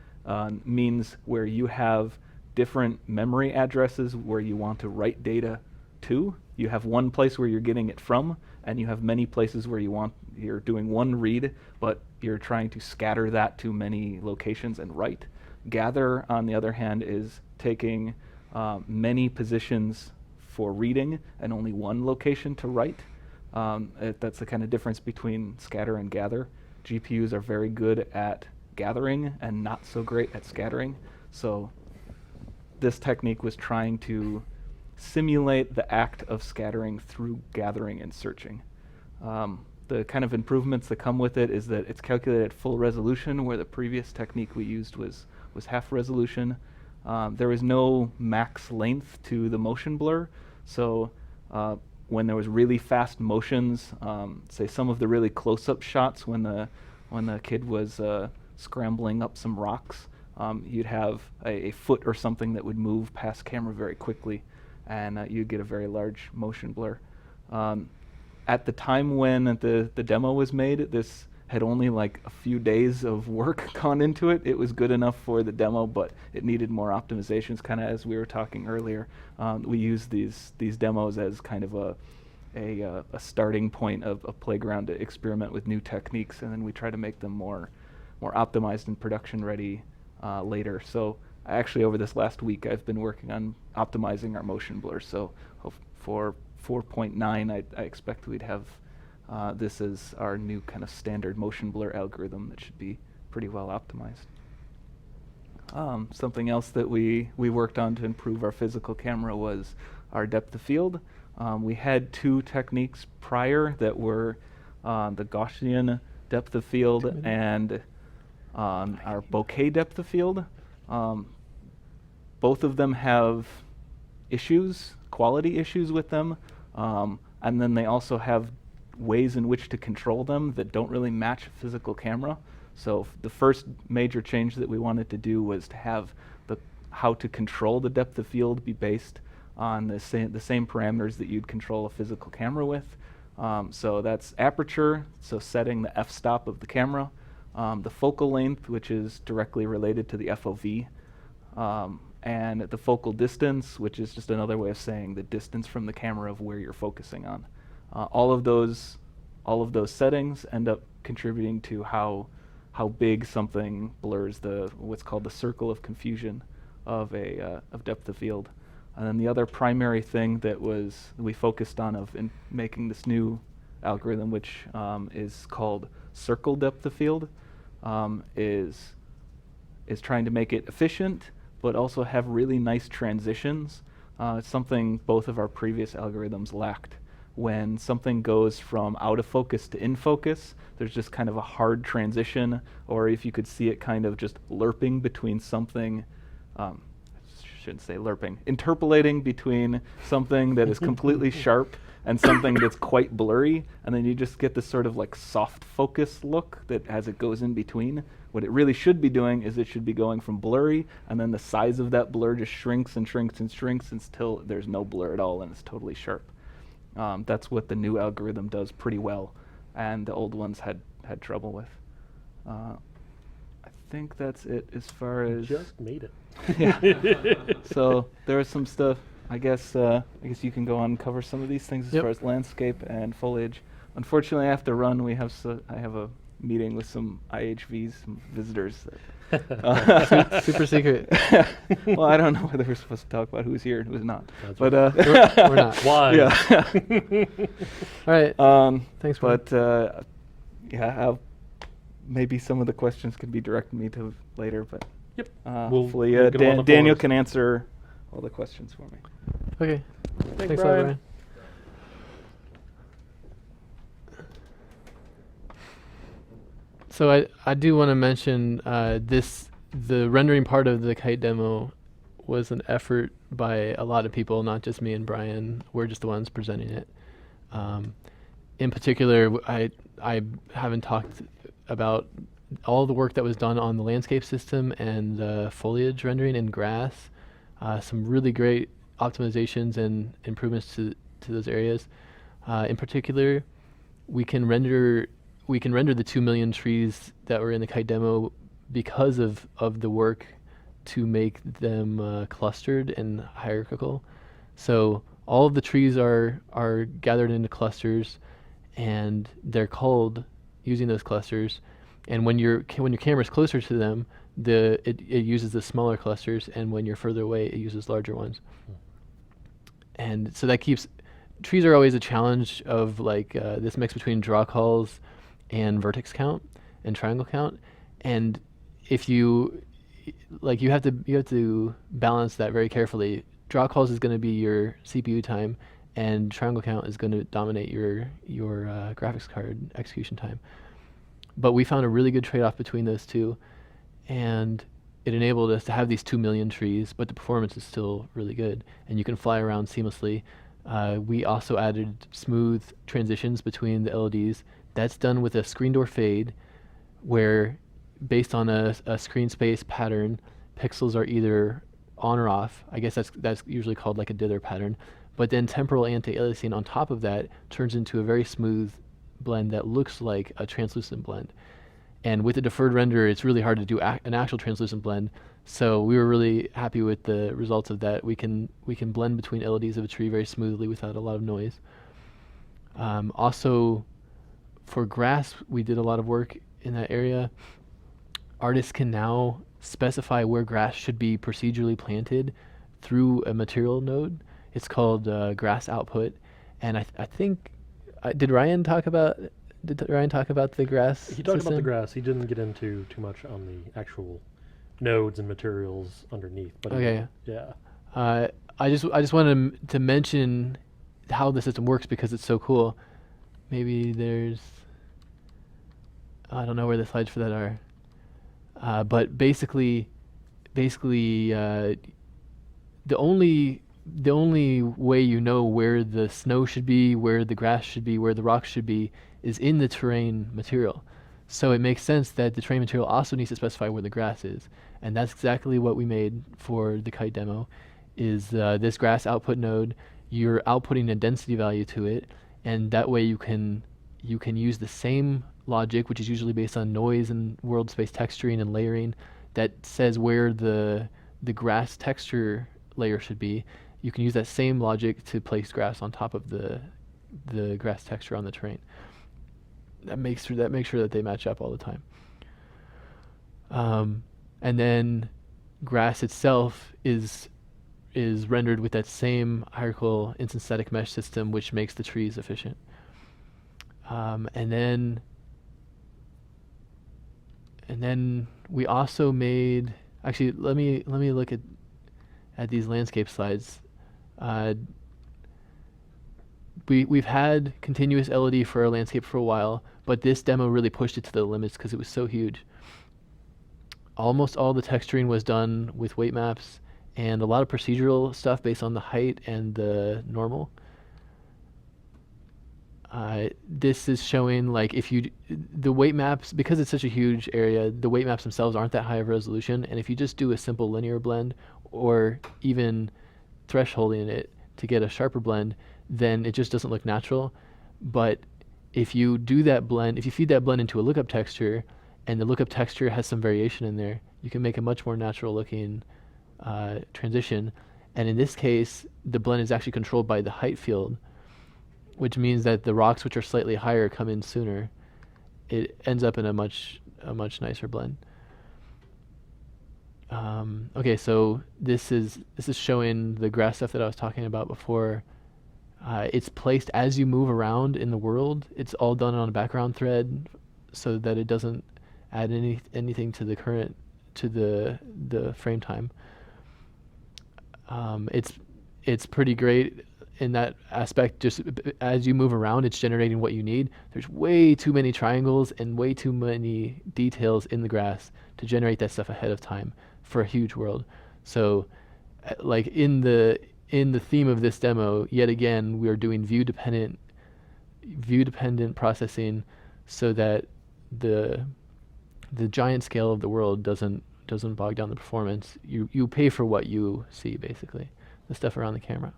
means where you have different memory addresses where you want to write data to. You have one place where you're getting it from, and you have many places where you're doing one read, but you're trying to scatter that to many locations and write. Gather, on the other hand, is taking many positions for reading and only one location to write. That's the kind of difference between scatter and gather. GPUs are very good at gathering and not so great at scattering. So this technique was trying to simulate the act of scattering through gathering and searching. The kind of improvements that come with it is that it's calculated at full resolution, where the previous technique we used was half resolution. There was no max length to the motion blur, so when there was really fast motions, say some of the really close-up shots when the kid was scrambling up some rocks, you'd have a foot or something that would move past camera very quickly, and you'd get a very large motion blur. At the time when the demo was made, this had only like a few days of work gone into it. It was good enough for the demo, but it needed more optimizations, kind of as we were talking earlier. We used these demos as kind of a starting point of a playground to experiment with new techniques, and then we try to make them more optimized and production ready later. So actually over this last week I've been working on optimizing our motion blur. So for 4.9 I expect we'd have this as our new kind of standard motion blur algorithm that should be pretty well optimized. Something else that we worked on to improve our physical camera was our depth of field. We had two techniques prior that were the Gaussian depth of field and our bokeh depth of field. Both of them have issues, quality issues with them, and then they also have ways in which to control them that don't really match a physical camera. So the first major change that we wanted to do was to have how to control the depth of field be based on the same parameters that you'd control a physical camera with. So that's aperture, so setting the f-stop of the camera, the focal length, which is directly related to the FOV, and the focal distance, which is just another way of saying the distance from the camera of where you're focusing on. All of those settings end up contributing to how big something blurs what's called the circle of confusion of depth of field. And then the other primary thing that we focused on in making this new algorithm, which is called circle depth of field, is trying to make it efficient, but also have really nice transitions. It's something both of our previous algorithms lacked. When something goes from out of focus to in focus, there's just kind of a hard transition, or if you could see it kind of just lerping between something, shouldn't say lerping, interpolating between something that is completely sharp and something that's quite blurry, and then you just get this sort of like soft focus look that as it goes in between. What it really should be doing is it should be going from blurry, and then the size of that blur just shrinks and shrinks and shrinks until there's no blur at all and it's totally sharp. That's what the new algorithm does pretty well, and the old ones had trouble with. I think that's it as far as... Just made it. Yeah. So there was some stuff. I guess you can go on and cover some of these things as far as landscape and foliage. Unfortunately, I have to run. I have a meeting with some IHVs, some visitors. Super secret. Well, I don't know whether we're supposed to talk about who's here and who's not. That's But We're not. Why? Yeah. All right. Thanks, Brian. But yeah, maybe some of the questions can be directed me to later. But Yep. hopefully we'll get 'em on the Daniel forums. can answer all the questions for me. Okay. Thanks a lot, Brian. Brian. So I do want to mention the rendering part of the kite demo was an effort by a lot of people, not just me and Brian. We're just the ones presenting it. In particular, I haven't talked about all the work that was done on the landscape system and the foliage rendering in grass. Some really great optimizations and improvements to those areas. In particular, we can render the 2 million trees that were in the kite demo because of the work to make them clustered and hierarchical. So all of the trees are gathered into clusters, and they're culled using those clusters. And when your camera's closer to them, it uses the smaller clusters, and when you're further away, it uses larger ones. And so that keeps trees are always a challenge of like this mix between draw calls and vertex count and triangle count. And if you like you have to balance that very carefully. Draw calls is going to be your CPU time, and triangle count is going to dominate your graphics card execution time. But we found a really good trade-off between those two, and it enabled us to have these 2 million trees, but the performance is still really good, and you can fly around seamlessly. We also added smooth transitions between the LEDs. That's done with a screen door fade, where based on a screen space pattern, pixels are either on or off. I guess that's usually called like a dither pattern. But then temporal anti-aliasing on top of that turns into a very smooth blend that looks like a translucent blend. And with the deferred render, it's really hard to do an actual translucent blend. So we were really happy with the results of that. We can blend between LEDs of a tree very smoothly without a lot of noise. Also, for grass, we did a lot of work in that area. Artists can now specify where grass should be procedurally planted through a material node. It's called grass output. And I think, did Ryan talk about the grass? He talked about the system? grass. He didn't get into too much on the actual nodes and materials underneath. But Okay. yeah. I just wanted to mention how the system works because it's so cool. Maybe there's, I don't know where the slides for that are. But basically, the only way you know where the snow should be, where the grass should be, where the rocks should be, is in the terrain material. So it makes sense that the terrain material also needs to specify where the grass is, and that's exactly what we made for the kite demo. Is this grass output node? You're outputting a density value to it, and that way you can use the same logic, which is usually based on noise and world space texturing and layering, that says where the grass texture layer should be. You can use that same logic to place grass on top of the grass texture on the terrain. That makes sure that they match up all the time. And then grass itself is rendered with that same hierarchical instance static mesh system, which makes the trees efficient. And then we also made, actually let me look at these landscape slides. We've had continuous LED for our landscape for a while, but this demo really pushed it to the limits because it was so huge. Almost all the texturing was done with weight maps and a lot of procedural stuff based on the height and the normal. This is showing like the weight maps, because it's such a huge area, the weight maps themselves aren't that high of resolution, and if you just do a simple linear blend or even thresholding it to get a sharper blend, then it just doesn't look natural. But if you do that blend, if you feed that blend into a lookup texture, and the lookup texture has some variation in there, you can make a much more natural looking transition. And in this case, the blend is actually controlled by the height field, which means that the rocks which are slightly higher come in sooner. It ends up in a much nicer blend. Okay, so this is showing the grass stuff that I was talking about before. It's placed as you move around in the world. It's all done on a background thread, so that it doesn't add anything to the frame time. It's pretty great in that aspect. Just as you move around, it's generating what you need. There's way too many triangles and way too many details in the grass to generate that stuff ahead of time for a huge world. So, like in the theme of this demo, yet again, we are doing view dependent processing, so that the giant scale of the world doesn't bog down the performance. You pay for what you see, basically, the stuff around the camera.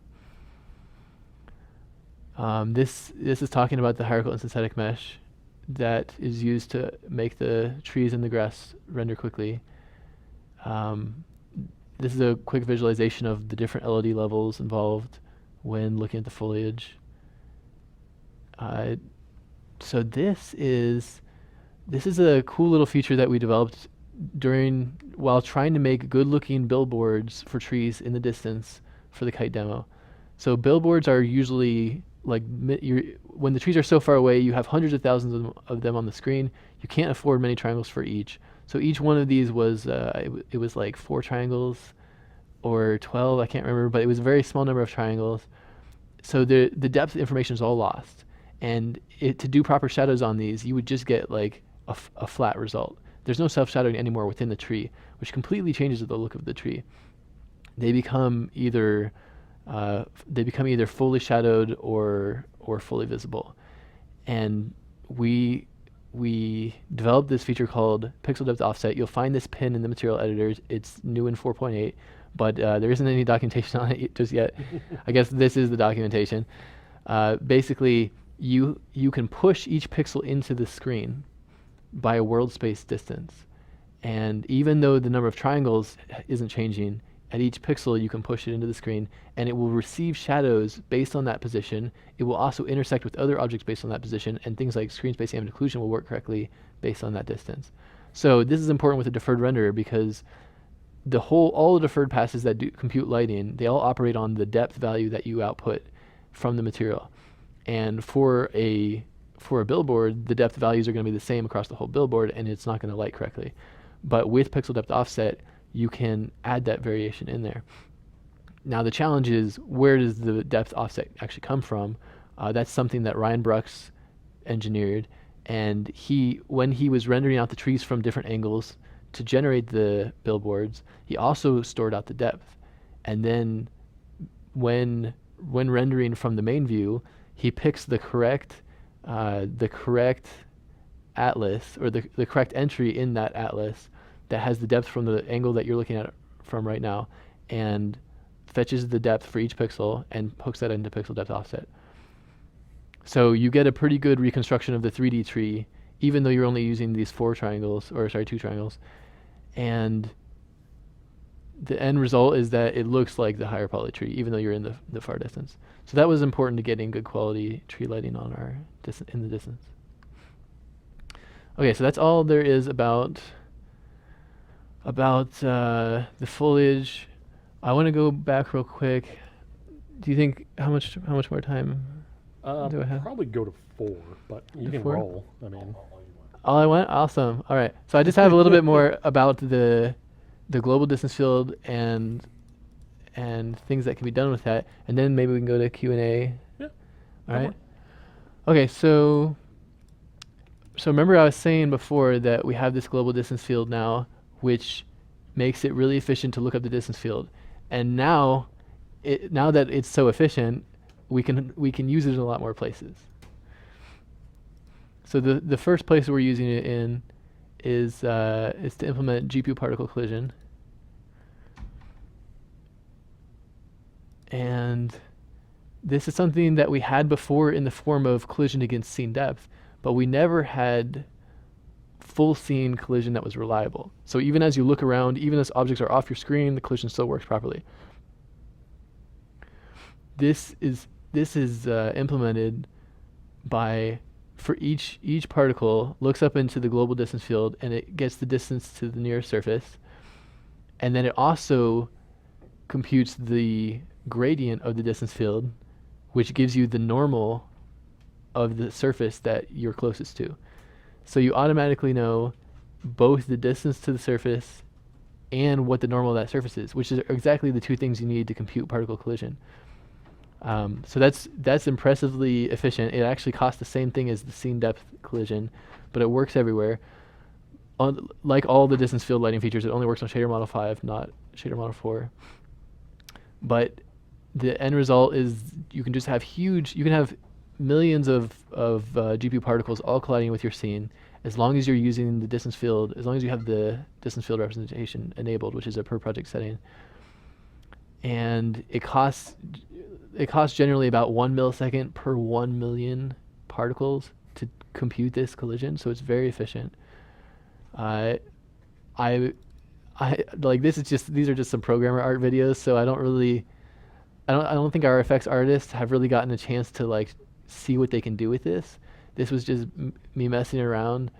This is talking about the hierarchical instance static mesh that is used to make the trees and the grass render quickly. This is a quick visualization of the different LED levels involved when looking at the foliage. So this is a cool little feature that we developed while trying to make good-looking billboards for trees in the distance for the kite demo. So billboards are usually when the trees are so far away, you have hundreds of thousands of them on the screen. You can't afford many triangles for each. So each one of these was it was like 4 triangles or 12, I can't remember, but it was a very small number of triangles. So the depth information is all lost. And to do proper shadows on these, you would just get like a flat result. There's no self-shadowing anymore within the tree, which completely changes the look of the tree. They become either fully shadowed or fully visible. And we developed this feature called pixel depth offset. You'll find this pin in the material editors. It's new in 4.8, but there isn't any documentation on it just yet. I guess this is the documentation. Basically, you can push each pixel into the screen by a world space distance. And even though the number of triangles isn't changing, at each pixel you can push it into the screen, and it will receive shadows based on that position. It will also intersect with other objects based on that position, and things like screen space ambient occlusion will work correctly based on that distance. So this is important with a deferred renderer because all the deferred passes that do compute lighting, they all operate on the depth value that you output from the material. And for a billboard, the depth values are going to be the same across the whole billboard, and it's not going to light correctly. But with pixel depth offset, you can add that variation in there. Now the challenge is, where does the depth offset actually come from? That's something that Ryan Brucks engineered, and when he was rendering out the trees from different angles to generate the billboards, he also stored out the depth. And then when rendering from the main view, he picks the correct atlas, or the correct entry in that atlas that has the depth from the angle that you're looking at from right now, and fetches the depth for each pixel and hooks that into pixel depth offset. So you get a pretty good reconstruction of the 3D tree, even though you're only using these 2 triangles. And the end result is that it looks like the higher poly tree, even though you're in the far distance. So that was important to getting good quality tree lighting on in the distance. Okay, so that's all there is about the foliage. I want to go back real quick. Do you think how much more time do I have? Probably go to 4, but you can 4? roll. I mean, All I went? Awesome. All right. So I just have a little bit more about the global distance field and things that can be done with that, and then maybe we can go to Q&A. Yeah. All right. Okay. So remember I was saying before that we have this global distance field now, which makes it really efficient to look up the distance field. And now that it's so efficient, we can use it in a lot more places. So the first place we're using it in is to implement GPU particle collision. And this is something that we had before in the form of collision against scene depth, but we never had full scene collision that was reliable. So even as you look around, even as objects are off your screen, the collision still works properly. This is implemented by, for each particle looks up into the global distance field and it gets the distance to the nearest surface, and then it also computes the gradient of the distance field, which gives you the normal of the surface that you're closest to. So you automatically know both the distance to the surface and what the normal of that surface is, which is exactly the 2 things you need to compute particle collision. So that's impressively efficient. It actually costs the same thing as the scene depth collision, but it works everywhere. Like all the distance field lighting features, it only works on shader model 5, not shader model 4. But the end result is you can just have millions of GPU particles all colliding with your scene, as long as you're using the distance field, as long as you have the distance field representation enabled, which is a per project setting. And it costs generally about 1 millisecond per 1 million particles to compute this collision, so it's very efficient. I like this is just, these are just some programmer art videos, so I don't think our effects artists have really gotten a chance to like see what they can do with this. This was just me messing around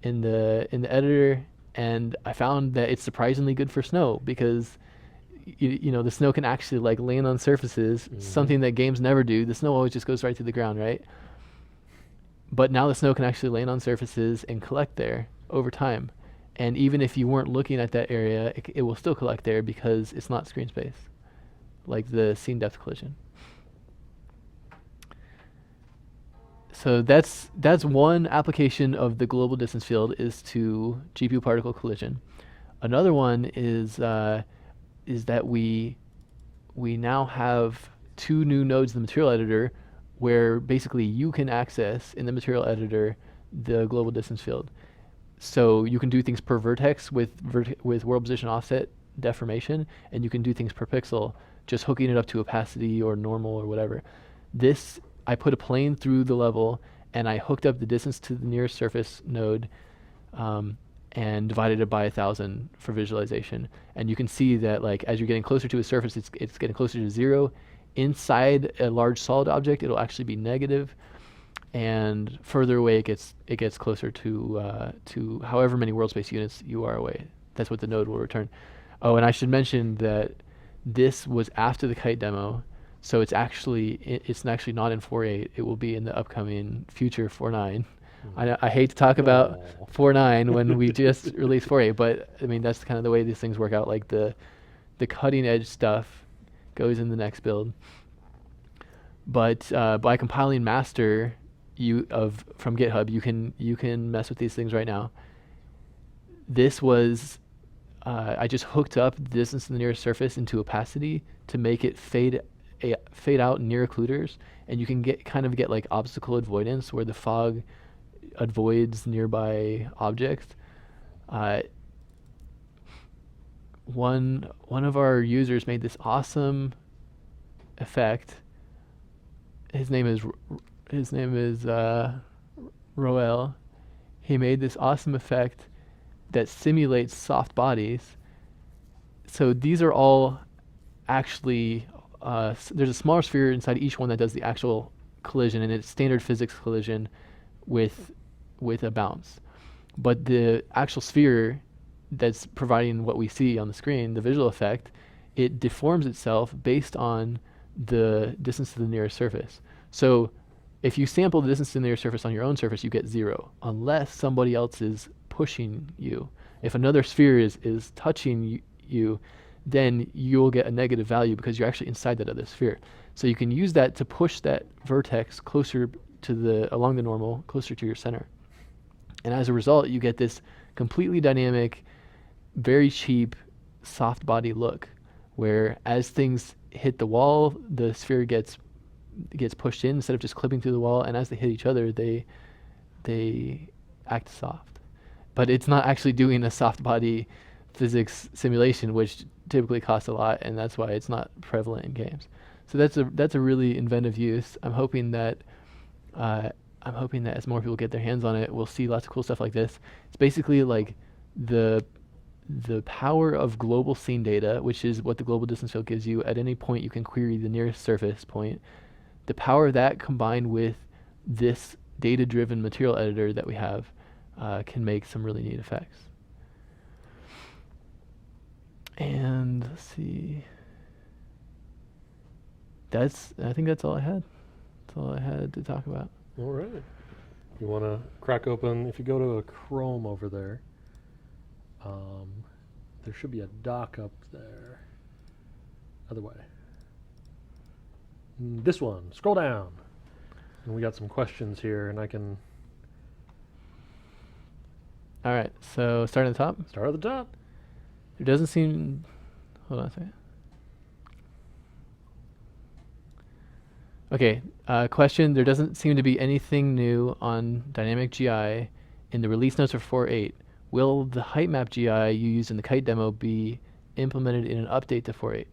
in the editor, and I found that it's surprisingly good for snow, because the snow can actually like land on surfaces, something that games never do. The snow always just goes right through the ground, right? But now the snow can actually land on surfaces and collect there over time. And even if you weren't looking at that area, it will still collect there because it's not screen space, like the scene depth collision. So that's one application of the global distance field, is to GPU particle collision. Another one is that we now have 2 new nodes in the material editor where basically you can access in the material editor the global distance field. So you can do things per vertex with world position offset deformation, and you can do things per pixel, just hooking it up to opacity or normal or whatever. This, I put a plane through the level, and I hooked up the distance to the nearest surface node, and divided it by 1,000 for visualization. And you can see that like as you're getting closer to a surface, it's getting closer to 0. Inside a large solid object, it'll actually be negative, and further away it gets closer to however many world space units you are away. That's what the node will return. Oh, and I should mention that this was after the kite demo, so it's actually not in 4.8. It will be in the upcoming future 4.9. I hate to talk about 4.9 when we just released 4.8, but I mean that's kind of the way these things work out. Like the cutting edge stuff goes in the next build. But by compiling master from GitHub, you can mess with these things right now. This was I just hooked up the distance to the nearest surface into opacity to make it fade out near occluders, and you can get like obstacle avoidance where the fog avoids nearby objects. One of our users made this awesome effect. His name is Roel. He made this awesome effect that simulates soft bodies. So these are all actually there's a smaller sphere inside each one that does the actual collision, and it's standard physics collision with a bounce. But the actual sphere that's providing what we see on the screen, the visual effect, it deforms itself based on the distance to the nearest surface. So if you sample the distance to the nearest surface on your own surface, you get 0, unless somebody else is pushing you. If another sphere is touching you, then you'll get a negative value because you're actually inside that other sphere. So you can use that to push that vertex closer to along the normal, closer to your center. And as a result, you get this completely dynamic, very cheap, soft body look, where as things hit the wall, the sphere gets pushed in instead of just clipping through the wall, and as they hit each other, they act soft. But it's not actually doing a soft body physics simulation, which typically costs a lot, and that's why it's not prevalent in games. So that's a really inventive use. I'm hoping that as more people get their hands on it, we'll see lots of cool stuff like this. It's basically like the power of global scene data, which is what the global distance field gives you. At any point, you can query the nearest surface point. The power of that combined with this data-driven material editor that we have can make some really neat effects. And let's see. I think that's all I had. That's all I had to talk about. All right. You want to crack open, if you go to a Chrome over there, there should be a dock up there. Other way. This one. Scroll down. And we got some questions here, and I can... All right, so start at the top. Start at the top. There doesn't seem... Hold on a second. Okay, question. There doesn't seem to be anything new on dynamic GI in the release notes for 4.8. Will the height map GI you used in the kite demo be implemented in an update to 4.8?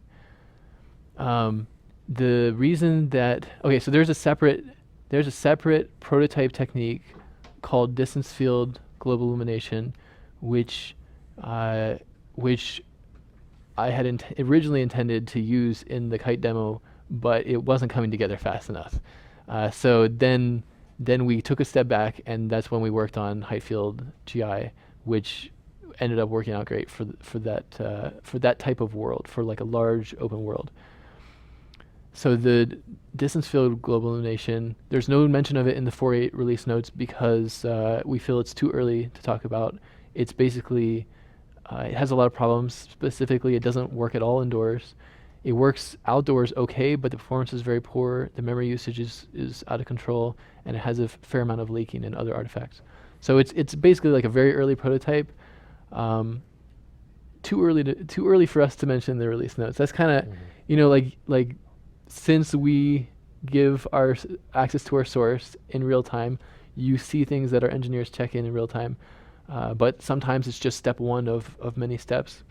The reason that... Okay, so there's a separate prototype technique called distance field global illumination, which I had originally intended to use in the kite demo, but it wasn't coming together fast enough. So then we took a step back, and that's when we worked on height field GI, which ended up working out great for that type of world, for like a large open world. So the distance field global illumination, there's no mention of it in the 4.8 release notes because we feel it's too early to talk about. It's basically, it has a lot of problems. Specifically, it doesn't work at all indoors. It works outdoors okay, but the performance is very poor. The memory usage is out of control, and it has a fair amount of leaking and other artifacts. So it's basically like a very early prototype. Too early for us to mention the release notes. That's kind of, like since we give our access to our source in real time, you see things that our engineers check in real time. But sometimes it's just step one of many steps.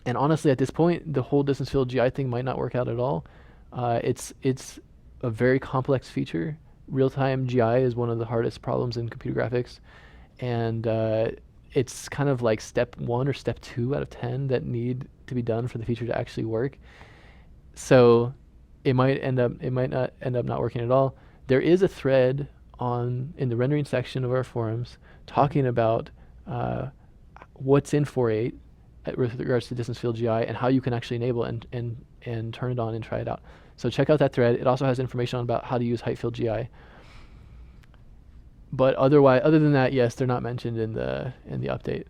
And honestly, at this point, the whole distance field GI thing might not work out at all. It's a very complex feature. Real-time GI is one of the hardest problems in computer graphics. And it's kind of like step 1 or step 2 out of 10 that need to be done for the feature to actually work. So it might not end up not working at all. There is a thread in the rendering section of our forums talking about what's in 4.8 with regards to distance field GI and how you can actually enable and turn it on and try it out. So check out that thread. It also has information about how to use height field GI. But other than that, yes, they're not mentioned in the update.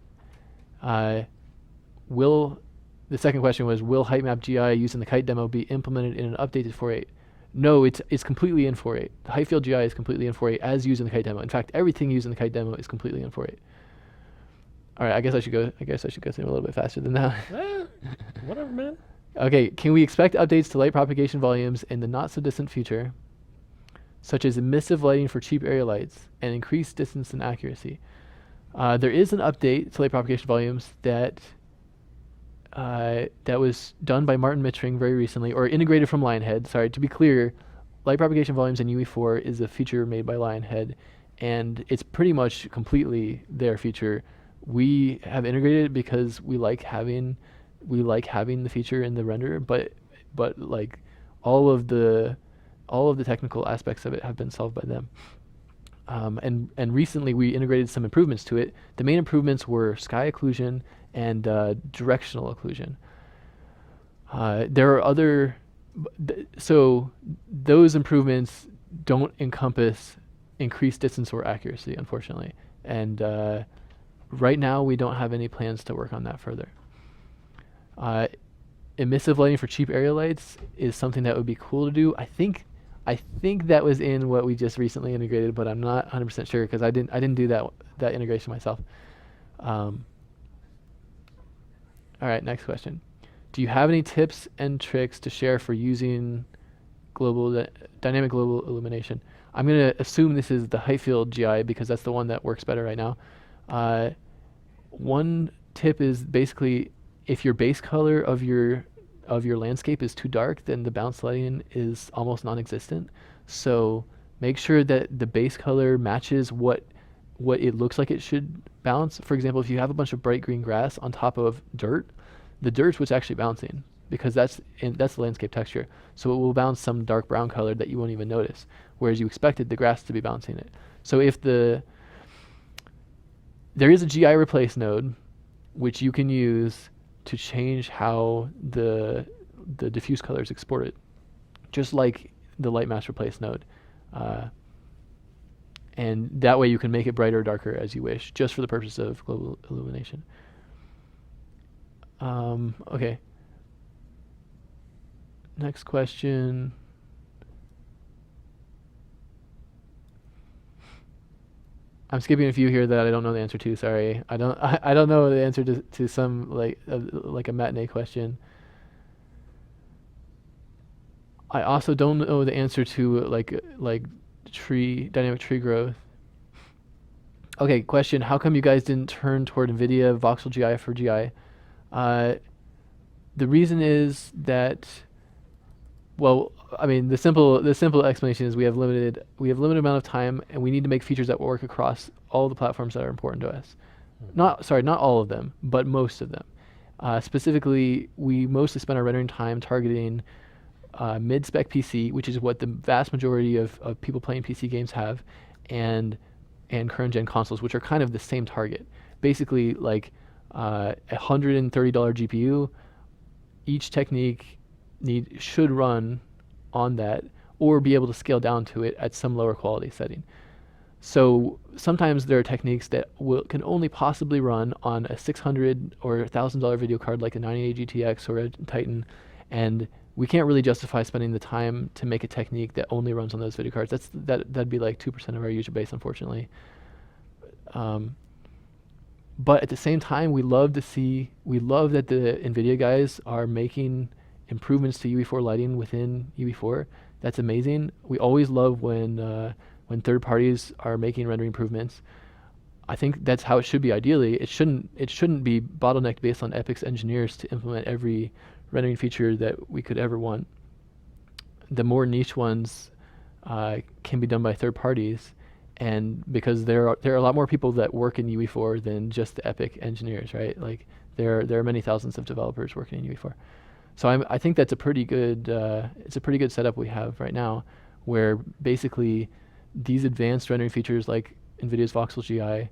The second question was, will height map GI used in the kite demo be implemented in an updated 4.8? No, it's completely in 4.8. The height field GI is completely in 4.8 as used in the kite demo. In fact, everything used in the kite demo is completely in 4.8. All right, I guess I should go through a little bit faster than that. Whatever, man. Okay, can we expect updates to light propagation volumes in the not so distant future, such as emissive lighting for cheap area lights and increased distance and accuracy? There is an update to light propagation volumes that was done by Martin Mittring very recently, or integrated from Lionhead. Sorry, to be clear, light propagation volumes in UE4 is a feature made by Lionhead, and it's pretty much completely their feature. We have integrated it because we like having the feature in the render, but like all of the technical aspects of it have been solved by them. And recently we integrated some improvements to it. The main improvements were sky occlusion and directional occlusion. There are other, so those improvements don't encompass increased distance or accuracy, unfortunately. And right now we don't have any plans to work on that further. Emissive lighting for cheap area lights is something that would be cool to do. I think that was in what we just recently integrated, but I'm not 100% sure because I didn't do that integration myself. All right, next question. Do you have any tips and tricks to share for using dynamic global illumination? I'm going to assume this is the height field GI because that's the one that works better right now. One tip is basically if your base color of your landscape is too dark, then the bounce lighting is almost non-existent. So make sure that the base color matches what it looks like it should bounce. For example, if you have a bunch of bright green grass on top of dirt, the dirt's what's actually bouncing because that's the landscape texture. So it will bounce some dark brown color that you won't even notice, whereas you expected the grass to be bouncing it. So if there is a GI replace node, which you can use to change how the diffuse color is exported, just like the light mask replace node. And that way you can make it brighter or darker as you wish, just for the purpose of global illumination. Okay. Next question. I'm skipping a few here that I don't know the answer to. Sorry, I don't know the answer to some like a matinee question. I also don't know the answer to like dynamic tree growth. Okay, question: how come you guys didn't turn toward NVIDIA voxel GI for GI? The reason is that, well, I mean, the simple explanation is we have limited amount of time, and we need to make features that work across all the platforms that are important to us. Not all of them, but most of them. Specifically, we mostly spend our rendering time targeting mid-spec PC, which is what the vast majority of people playing PC games have, and current gen consoles, which are kind of the same target. Basically, like $130 GPU. Each technique should run on that or be able to scale down to it at some lower quality setting. So sometimes there are techniques that can only possibly run on a $600 or $1,000 video card like a 980 GTX or a Titan, and we can't really justify spending the time to make a technique that only runs on those video cards. That'd be like 2% of our user base, unfortunately. But at the same time, we love that the NVIDIA guys are making improvements to UE4 lighting within UE4. That's amazing. We always love when third parties are making rendering improvements. I think that's how it should be ideally. It shouldn't be bottlenecked based on Epic's engineers to implement every rendering feature that we could ever want. The more niche ones can be done by third parties, and because there are a lot more people that work in UE4 than just the Epic engineers, right? Like there are many thousands of developers working in UE4. So I think that's a pretty good setup we have right now, where basically these advanced rendering features like NVIDIA's Voxel GI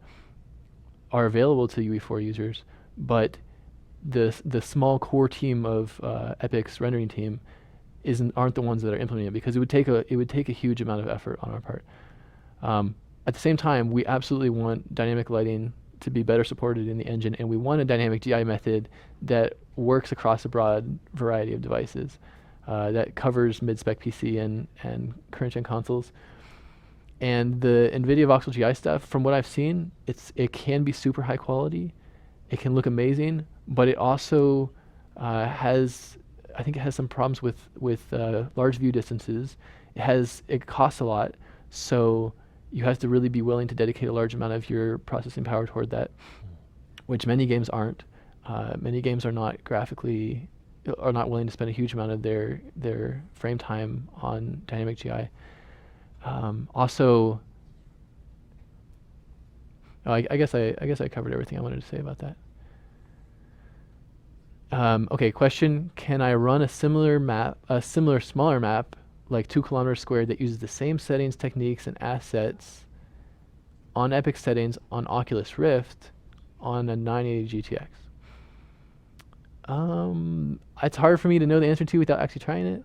are available to UE4 users, but the small core team of Epic's rendering team aren't the ones that are implementing it, because it would take a huge amount of effort on our part. At the same time, we absolutely want dynamic lighting to be better supported in the engine, and we want a dynamic GI method that works across a broad variety of devices, that covers mid-spec PC and current-gen consoles. And the NVIDIA Voxel GI stuff, from what I've seen, it can be super high quality, it can look amazing, but it also has some problems with large view distances. It costs a lot, so you have to really be willing to dedicate a large amount of your processing power toward that, which many games aren't. Many games are not willing to spend a huge amount of their frame time on dynamic GI. Also, I guess I covered everything I wanted to say about that. Okay, question: can I run a similar smaller map, like 2 kilometers squared, that uses the same settings, techniques, and assets on Epic settings on Oculus Rift on a 980 GTX? It's hard for me to know the answer to without actually trying it.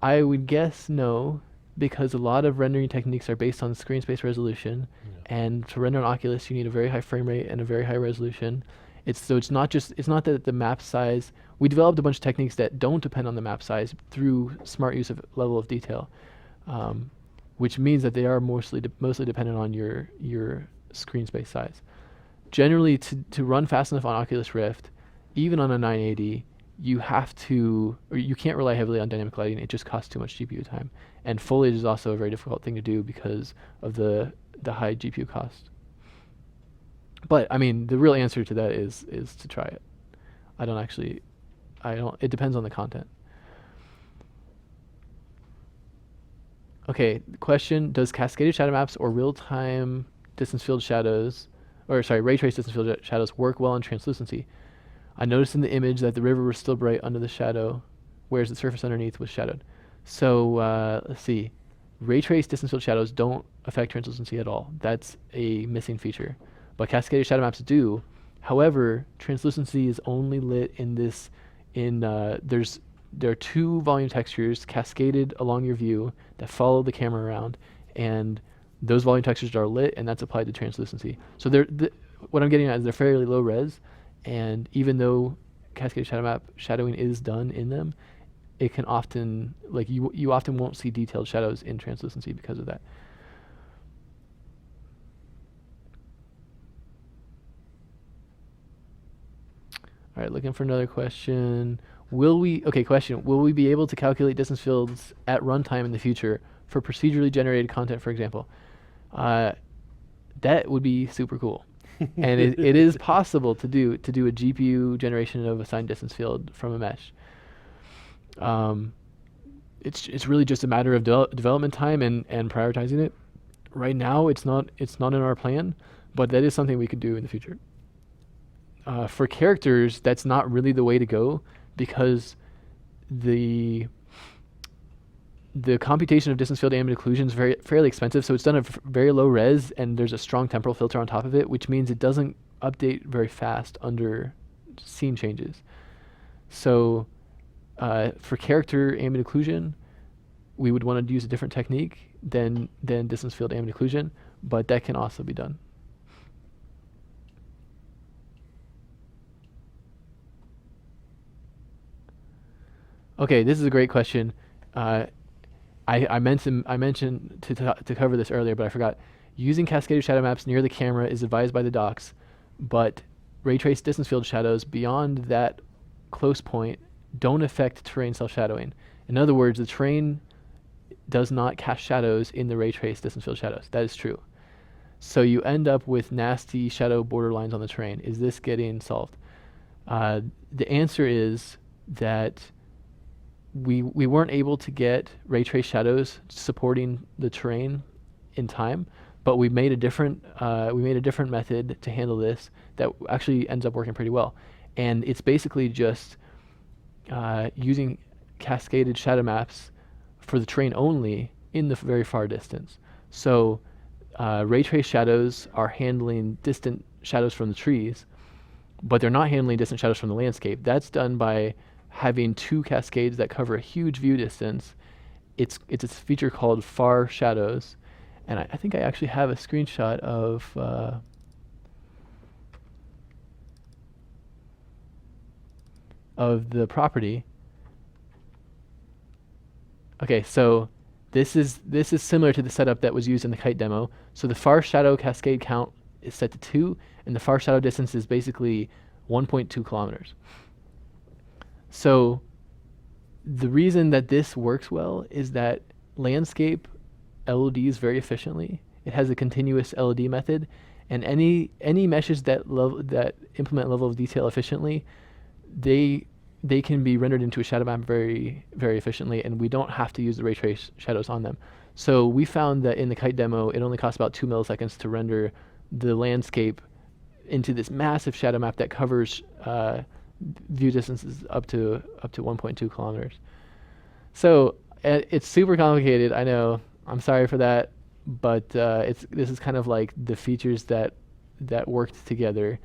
I would guess no, because a lot of rendering techniques are based on screen space resolution, and to render on Oculus, you need a very high frame rate and a very high resolution. It's not that the map size. We developed a bunch of techniques that don't depend on the map size through smart use of level of detail, which means that they are mostly dependent on your screen space size. Generally, to run fast enough on Oculus Rift, even on a 980, you can't rely heavily on dynamic lighting. It just costs too much GPU time, and foliage is also a very difficult thing to do because of the high GPU cost. But I mean, the real answer to that is to try it. It depends on the content. Okay, question: does cascaded shadow maps or real-time distance field shadows, ray trace distance field shadows work well in translucency? I noticed in the image that the river was still bright under the shadow, whereas the surface underneath was shadowed. So let's see. Ray trace distance field shadows don't affect translucency at all. That's a missing feature. But cascaded shadow maps do. However, translucency is only lit there are 2 volume textures cascaded along your view that follow the camera around, and those volume textures are lit, and that's applied to translucency. So what I'm getting at is they're fairly low res, and even though cascaded shadow map shadowing is done in them, it can often, you often won't see detailed shadows in translucency because of that. All right, looking for another question. Will we be able to calculate distance fields at runtime in the future for procedurally generated content, for example? That would be super cool. And it is possible to do a GPU generation of a signed distance field from a mesh. It's really just a matter of development time and prioritizing it. Right now, it's not in our plan, but that is something we could do in the future. For characters, that's not really the way to go, because the computation of distance field ambient occlusion is fairly expensive, so it's done at very low res, and there's a strong temporal filter on top of it, which means it doesn't update very fast under scene changes. So for character ambient occlusion, we would want to use a different technique than distance field ambient occlusion, but that can also be done. Okay, this is a great question. I mentioned to cover this earlier, but I forgot. Using cascaded shadow maps near the camera is advised by the docs, but ray trace distance field shadows beyond that close point don't affect terrain self-shadowing. In other words, the terrain does not cast shadows in the ray trace distance field shadows. That is true. So you end up with nasty shadow border lines on the terrain. Is this getting solved? The answer is that we weren't able to get ray trace shadows supporting the terrain in time, but we made a different method to handle this that actually ends up working pretty well. And it's basically just using cascaded shadow maps for the terrain only in the very far distance. So ray trace shadows are handling distant shadows from the trees, but they're not handling distant shadows from the landscape. That's done by having two cascades that cover a huge view distance. It's a feature called far shadows, and I think I actually have a screenshot of the property. Okay, so this is similar to the setup that was used in the kite demo. So the far shadow cascade count is set to 2, and the far shadow distance is basically 1.2 kilometers. So the reason that this works well is that landscape LODs very efficiently. It has a continuous LOD method, and any meshes that implement level of detail efficiently, they can be rendered into a shadow map very, very efficiently, and we don't have to use the ray trace shadows on them. So we found that in the kite demo, it only costs about 2 milliseconds to render the landscape into this massive shadow map that covers view distances up to 1.2 kilometers. So it's super complicated, I know. I'm sorry for that, but this is kind of like the features that worked together.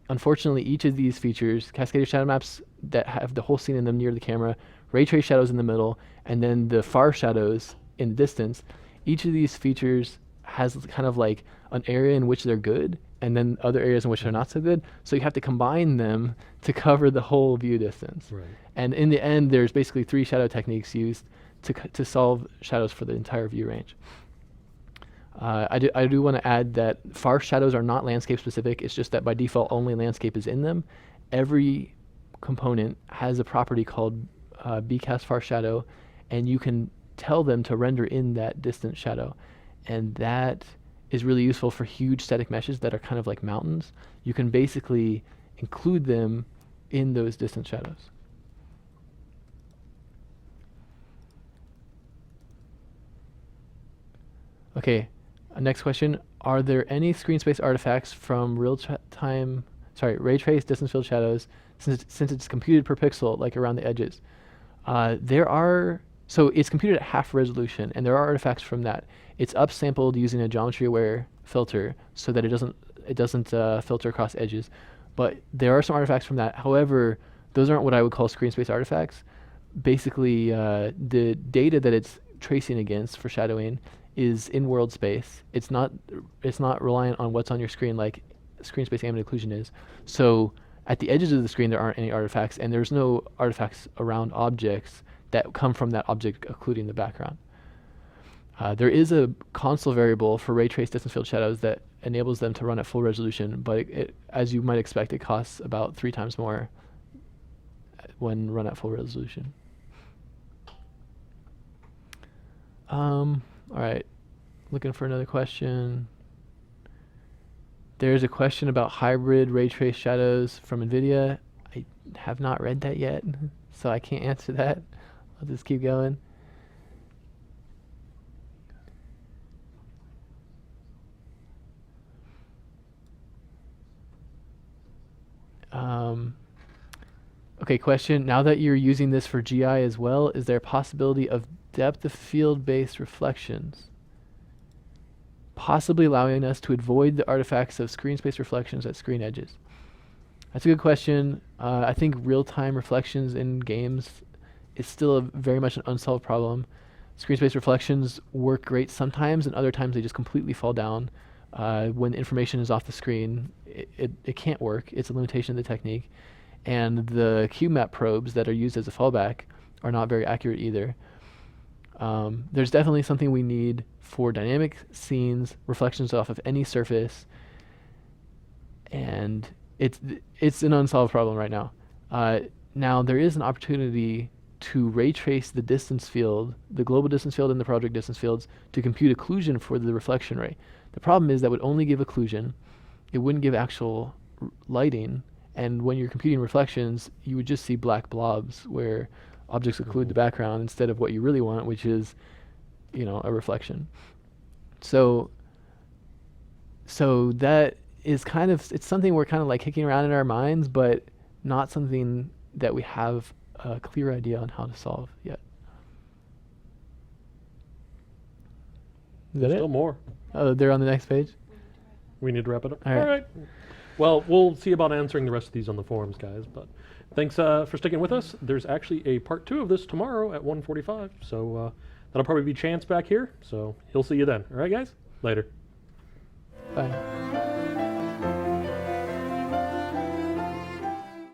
Unfortunately, each of these features, cascaded shadow maps that have the whole scene in them near the camera, ray trace shadows in the middle, and then the far shadows in the distance, each of these features has kind of like an area in which they're good, and then other areas in which they're not so good. So you have to combine them to cover the whole view distance. Right. And in the end, there's basically 3 shadow techniques used to solve shadows for the entire view range. I do want to add that far shadows are not landscape specific. It's just that by default only landscape is in them. Every component has a property called bcast far shadow, and you can tell them to render in that distant shadow. And that is really useful for huge static meshes that are kind of like mountains. You can basically include them in those distant shadows. Okay, next question. Are there any screen space artifacts from ray trace distance field shadows since it's computed per pixel, like around the edges? There are, so it's computed at half resolution, and there are artifacts from that. It's upsampled using a geometry aware filter so that it doesn't filter across edges. But there are some artifacts from that. However, those aren't what I would call screen space artifacts. Basically, the data that it's tracing against for shadowing is in world space. It's not reliant on what's on your screen like screen space ambient occlusion is. So at the edges of the screen there aren't any artifacts, and there's no artifacts around objects that come from that object occluding the background. There is a console variable for ray trace distance field shadows that enables them to run at full resolution, but it, as you might expect, it costs about 3 times more when run at full resolution. All right, looking for another question. There's a question about hybrid ray trace shadows from NVIDIA. I have not read that yet, so I can't answer that. I'll just keep going. Okay, question. Now that you're using this for GI as well, is there a possibility of depth of field-based reflections? possibly allowing us to avoid the artifacts of screen space reflections at screen edges? That's a good question. I think real-time reflections in games is still very much an unsolved problem. Screen space reflections work great sometimes, and other times they just completely fall down. When information is off the screen, it can't work. It's a limitation of the technique. And the cube map probes that are used as a fallback are not very accurate either. There's definitely something we need for dynamic scenes, reflections off of any surface, and it's an unsolved problem right now. Now there is an opportunity to ray trace the distance field, the global distance field and the project distance fields, to compute occlusion for the reflection ray. The problem is that would only give occlusion. It wouldn't give actual lighting, and when you're computing reflections, you would just see black blobs where objects occlude the background instead of what you really want, which is, a reflection. So that is it's something we're kind of like kicking around in our minds, but not something that we have a clear idea on how to solve yet. Is that Still it? more. Oh, they're on the next page? We need to wrap it up. All right. Well, we'll see about answering the rest of these on the forums, guys. But thanks for sticking with us. There's actually a part 2 of this tomorrow at 1:45. So that'll probably be Chance back here. So he'll see you then. All right, guys? Later. Bye.